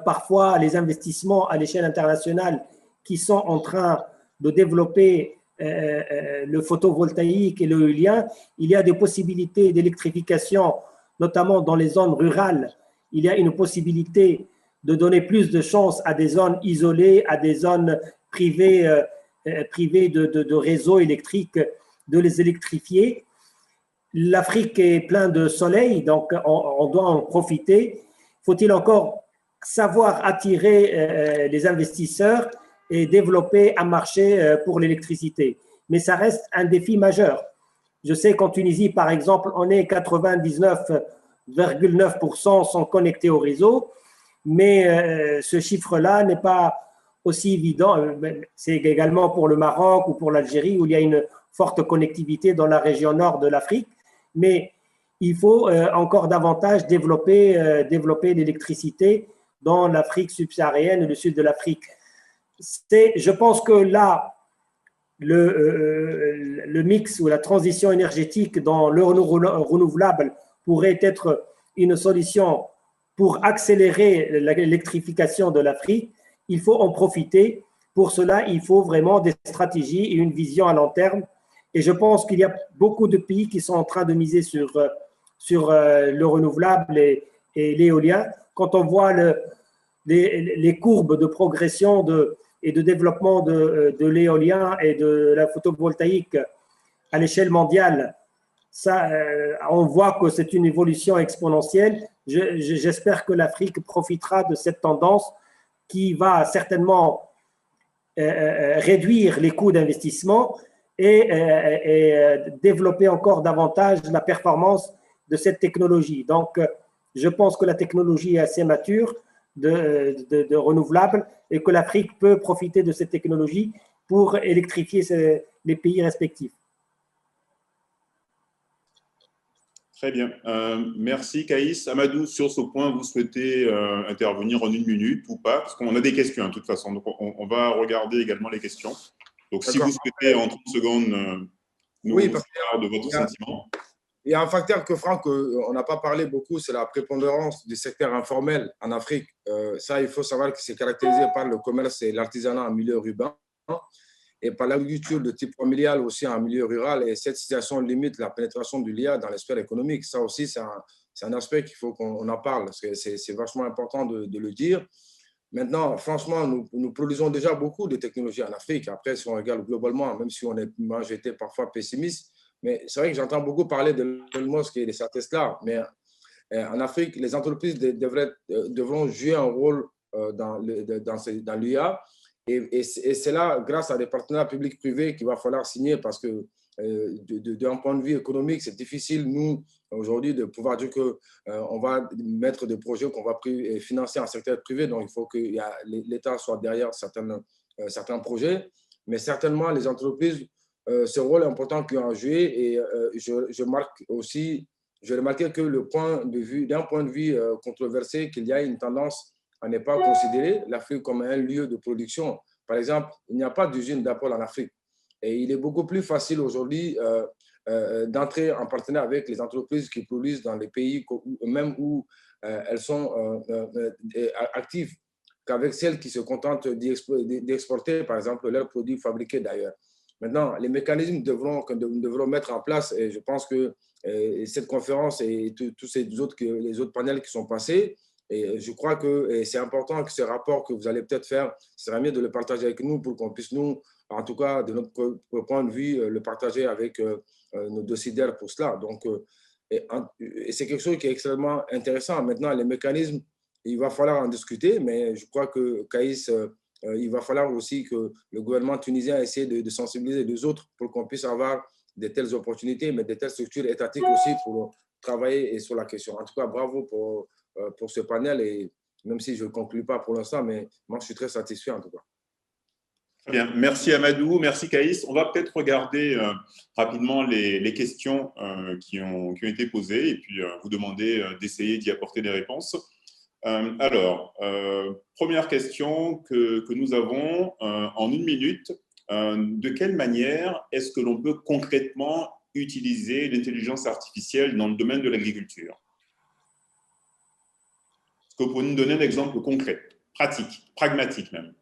parfois les investissements à l'échelle internationale qui sont en train de développer le photovoltaïque et l'éolien, il y a des possibilités d'électrification, notamment dans les zones rurales. Il y a une possibilité de donner plus de chance à des zones isolées, à des zones privées de réseaux électriques, de les électrifier. L'Afrique est pleine de soleil, donc on doit en profiter. Faut-il encore savoir attirer les investisseurs et développer un marché pour l'électricité? Mais ça reste un défi majeur. Je sais qu'en Tunisie, par exemple, on est 99,9% sont connectés au réseau, mais ce chiffre-là n'est pas aussi évident. C'est également pour le Maroc ou pour l'Algérie où il y a une forte connectivité dans la région nord de l'Afrique, mais il faut encore davantage développer l'électricité dans l'Afrique subsaharienne et le sud de l'Afrique. Je pense que là, le mix ou la transition énergétique dans le renouvelable pourrait être une solution pour accélérer l'électrification de l'Afrique. Il faut en profiter. Pour cela, il faut vraiment des stratégies et une vision à long terme. Et je pense qu'il y a beaucoup de pays qui sont en train de miser sur le renouvelable et l'éolien. Quand on voit les courbes de progression et de développement de l'éolien et de la photovoltaïque à l'échelle mondiale, on voit que c'est une évolution exponentielle. J'espère que l'Afrique profitera de cette tendance qui va certainement réduire les coûts d'investissement et développer encore davantage la performance de cette technologie. Donc, je pense que la technologie est assez mature de renouvelables et que l'Afrique peut profiter de cette technologie pour électrifier les pays respectifs. Très bien. Merci, Caïs. Amadou, sur ce point, vous souhaitez intervenir en une minute ou pas? Parce qu'on a des questions, de toute façon. Donc, on va regarder également les questions. Donc, si vous souhaitez, en 30 secondes, nous faire de votre sentiment. Il y a un facteur que, Franck, on n'a pas parlé beaucoup, c'est la prépondérance du secteur informel en Afrique. Ça, il faut savoir que c'est caractérisé par le commerce et l'artisanat en milieu urbain et par l'agriculture de type familial aussi en milieu rural. Et cette situation limite la pénétration de l'IA dans l'espace économique. Ça aussi, c'est un aspect qu'il faut qu'on en parle, parce que c'est vachement important de le dire. Maintenant, franchement, nous produisons déjà beaucoup de technologies en Afrique. Après, si on regarde globalement, même si moi j'étais parfois pessimiste, mais c'est vrai que j'entends beaucoup parler de Elon Musk et de sa Tesla, mais En Afrique, les entreprises devront jouer un rôle dans l'IA. Et c'est là, grâce à des partenaires publics-privés, qu'il va falloir signer parce que d'un point de vue économique, c'est difficile, nous, aujourd'hui, de pouvoir dire qu'on va mettre des projets qu'on va financer en secteur privé. Donc, il faut que l'État soit derrière certains projets. Mais certainement, les entreprises, ce rôle important qu'ils ont joué. Et je marque aussi, je remarquais que d'un point de vue controversé, qu'il y a une tendance à ne pas considérer l'Afrique comme un lieu de production. Par exemple, il n'y a pas d'usine d'Apple en Afrique. Et il est beaucoup plus facile aujourd'hui d'entrer en partenariat avec les entreprises qui produisent dans les pays même où elles sont actives qu'avec celles qui se contentent d'exporter, par exemple, leurs produits fabriqués d'ailleurs. Maintenant, les mécanismes que nous devrons mettre en place, et je pense que cette conférence et tous les autres panels qui sont passés, et je crois que c'est important que ce rapport que vous allez peut-être faire, ce serait mieux de le partager avec nous pour qu'on puisse, nous, en tout cas, de notre point de vue, le partager avec nos décideurs pour cela. Donc, et c'est quelque chose qui est extrêmement intéressant. Maintenant, les mécanismes, il va falloir en discuter, mais je crois que Kaïs, il va falloir aussi que le gouvernement tunisien essaie de sensibiliser les autres pour qu'on puisse avoir de telles opportunités, mais de telles structures étatiques aussi pour travailler sur la question. En tout cas, bravo pour ce panel, et même si je ne conclue pas pour l'instant, mais moi, je suis très satisfait en tout cas. Très bien. Merci Amadou, merci Kaïs. On va peut-être regarder rapidement les questions qui ont été posées et puis vous demander d'essayer d'y apporter des réponses. Alors, première question que nous avons en 1 minute. De quelle manière est-ce que l'on peut concrètement utiliser l'intelligence artificielle dans le domaine de l'agriculture? Est-ce que vous pouvez nous donner un exemple concret, pratique, pragmatique même?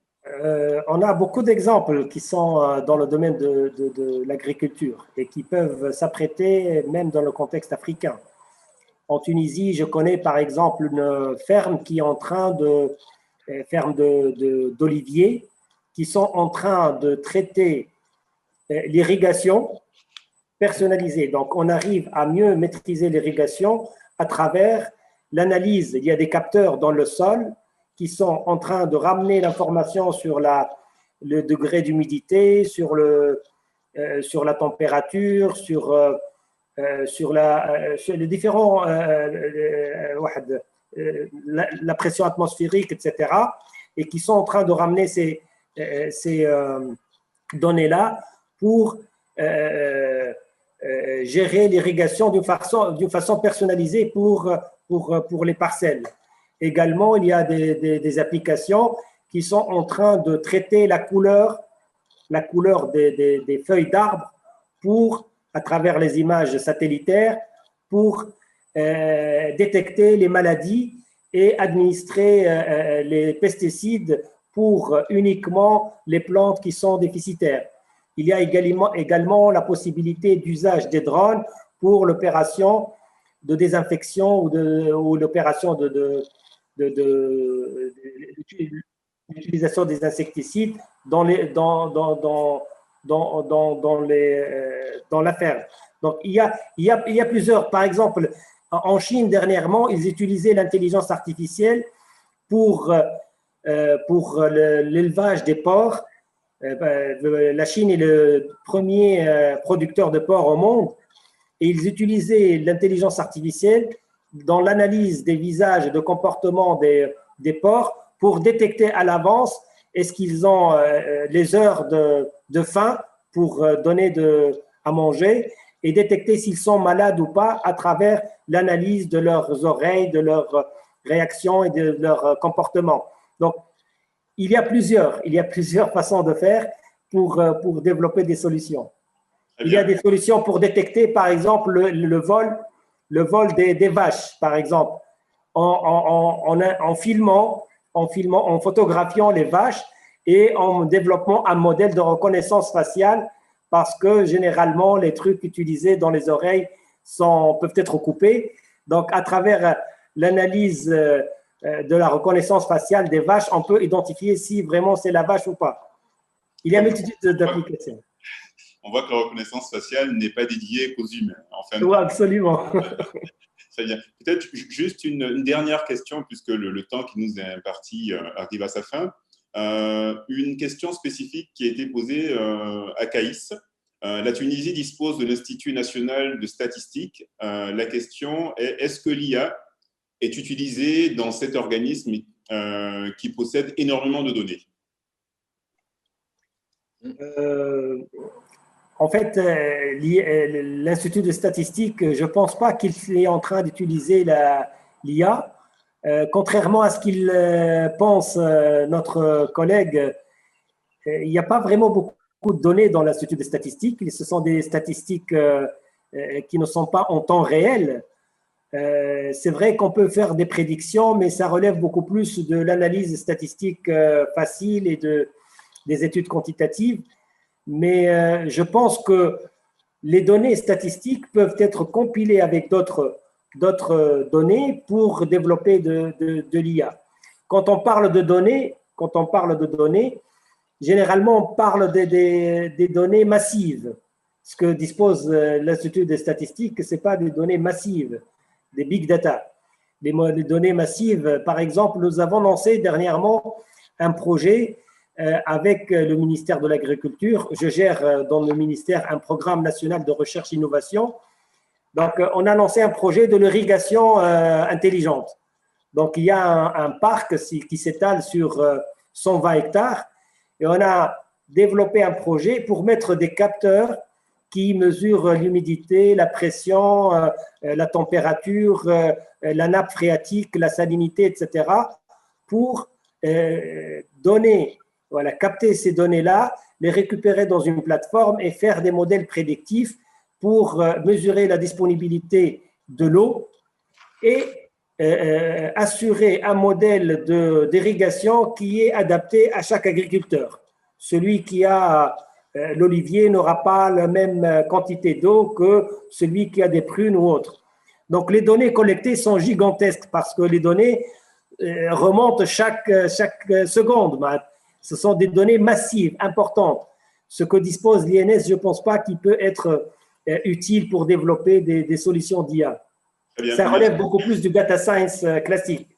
On a beaucoup d'exemples qui sont dans le domaine de l'agriculture et qui peuvent s'apprêter même dans le contexte africain. En Tunisie, je connais par exemple une ferme qui est en train d'oliviers qui sont en train de traiter l'irrigation personnalisée. Donc, on arrive à mieux maîtriser l'irrigation à travers l'analyse. Il y a des capteurs dans le sol qui sont en train de ramener l'information sur le degré d'humidité, sur la température, sur les différents, la pression atmosphérique, etc. Et qui sont en train de ramener ces données-là pour gérer l'irrigation d'une façon personnalisée pour les parcelles. Également, il y a des applications qui sont en train de traiter la couleur des feuilles d'arbres à travers les images satellitaires, pour détecter les maladies et administrer les pesticides pour uniquement les plantes qui sont déficitaires. Il y a également la possibilité d'usage des drones pour l'opération de désinfection ou l'opération l'utilisation des insecticides dans la ferme. Donc, il y a plusieurs. Par exemple, en Chine, dernièrement, ils utilisaient l'intelligence artificielle pour l'élevage des porcs. La Chine est le premier producteur de porcs au monde, et ils utilisaient l'intelligence artificielle dans l'analyse des visages et de comportement des porcs pour détecter à l'avance est-ce qu'ils ont les heures de faim pour donner à manger, et détecter s'ils sont malades ou pas à travers l'analyse de leurs oreilles, de leurs réactions et de leur comportement. Donc, il y a plusieurs façons de faire pour développer des solutions. Il y a des solutions pour détecter, par exemple, le vol des vaches, par exemple, en filmant, en photographiant les vaches et en développant un modèle de reconnaissance faciale, parce que généralement, les trucs utilisés dans les oreilles peuvent être coupés. Donc, à travers l'analyse de la reconnaissance faciale des vaches, on peut identifier si vraiment c'est la vache ou pas. Il y a une multitude d'applications. On voit que la reconnaissance faciale n'est pas dédiée qu'aux humains. Oui, absolument. Très bien. Peut-être juste une dernière question, puisque le temps qui nous est imparti arrive à sa fin. Une question spécifique qui a été posée à Caïs. La Tunisie dispose de l'Institut national de statistique. La question est, est-ce que l'IA est utilisée dans cet organisme qui possède énormément de données? En fait, l'Institut de statistique, je ne pense pas qu'il est en train d'utiliser l'IA. Contrairement à ce qu'il pense notre collègue, il n'y a pas vraiment beaucoup de données dans l'Institut de statistique. Ce sont des statistiques qui ne sont pas en temps réel. C'est vrai qu'on peut faire des prédictions, mais ça relève beaucoup plus de l'analyse statistique facile et des études quantitatives. Mais je pense que les données statistiques peuvent être compilées avec d'autres données pour développer de l'IA. Quand on parle de données, généralement on parle des données massives. Ce que dispose l'Institut des statistiques, ce n'est pas des données massives, des big data. Les données massives, par exemple, nous avons lancé dernièrement un projet avec le ministère de l'Agriculture. Je gère dans le ministère un programme national de recherche et innovation. Donc, on a lancé un projet de l'irrigation intelligente. Donc, il y a un parc qui s'étale sur 120 hectares et on a développé un projet pour mettre des capteurs qui mesurent l'humidité, la pression, la température, la nappe phréatique, la salinité, etc. pour capter ces données-là, les récupérer dans une plateforme et faire des modèles prédictifs pour mesurer la disponibilité de l'eau et assurer un modèle d'irrigation qui est adapté à chaque agriculteur. Celui qui a l'olivier n'aura pas la même quantité d'eau que celui qui a des prunes ou autre. Donc, les données collectées sont gigantesques parce que les données remontent chaque seconde. Ce sont des données massives, importantes. Ce que dispose l'INS, je ne pense pas qu'il peut être utile pour développer des solutions d'IA. Ça relève beaucoup plus du data science classique.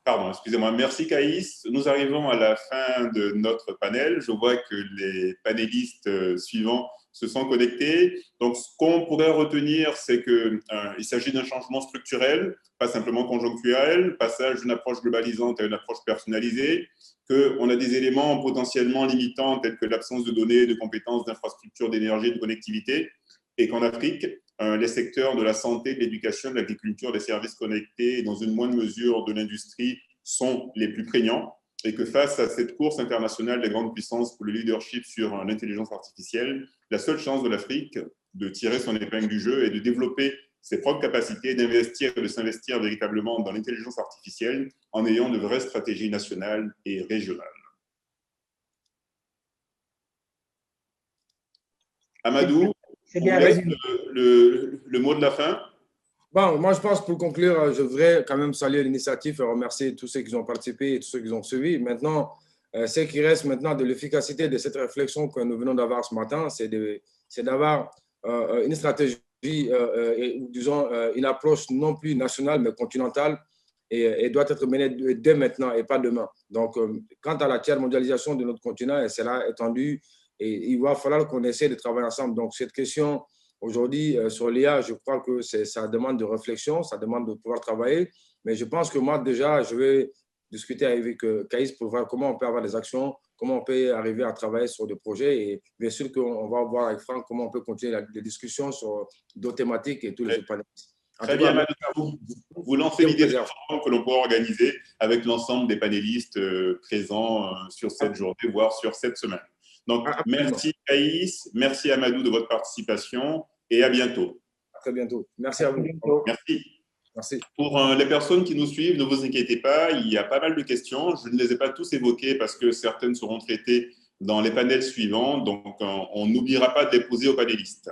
Pardon, excusez-moi. Merci Caïs. Nous arrivons à la fin de notre panel. Je vois que les panélistes suivants se sont connectés. Donc, ce qu'on pourrait retenir, c'est qu'il s'agit d'un changement structurel, pas simplement conjoncturel, passage d'une approche globalisante à une approche personnalisée, qu'on a des éléments potentiellement limitants tels que l'absence de données, de compétences, d'infrastructures, d'énergie, de connectivité, et qu'en Afrique, les secteurs de la santé, de l'éducation, de l'agriculture, des services connectés et dans une moindre mesure de l'industrie sont les plus prégnants et que face à cette course internationale des grandes puissances pour le leadership sur l'intelligence artificielle, la seule chance de l'Afrique de tirer son épingle du jeu est de développer ses propres capacités, d'investir et de s'investir véritablement dans l'intelligence artificielle en ayant de vraies stratégies nationales et régionales. Amadou, le mot de la fin. Bon, moi, je pense pour conclure, je voudrais quand même saluer l'initiative et remercier tous ceux qui ont participé et tous ceux qui ont suivi. Maintenant, ce qui reste maintenant de l'efficacité de cette réflexion que nous venons d'avoir ce matin, c'est d'avoir une stratégie, disons, une approche non plus nationale, mais continentale et doit être menée dès maintenant et pas demain. Donc, quant à la tiers mondialisation de notre continent, elle sera étendue et il va falloir qu'on essaie de travailler ensemble. Donc, cette question aujourd'hui sur l'IA, je crois que ça demande de réflexion, ça demande de pouvoir travailler. Mais je pense que moi, déjà, je vais discuter avec Caïs pour voir comment on peut avoir des actions, comment on peut arriver à travailler sur des projets. Et bien sûr qu'on va voir avec Franck comment on peut continuer les discussions sur d'autres thématiques et tous les autres panélistes. Très bien, Madou. Vous lancez l'idée d'un forum que l'on pourra organiser avec l'ensemble des panélistes présents sur cette journée, voire sur cette semaine. Donc, merci Caïs, merci Amadou de votre participation et à bientôt. À très bientôt. Merci à vous. Merci. Merci. Pour les personnes qui nous suivent, ne vous inquiétez pas, il y a pas mal de questions. Je ne les ai pas tous évoquées parce que certaines seront traitées dans les panels suivants. Donc, on n'oubliera pas de les poser aux panélistes.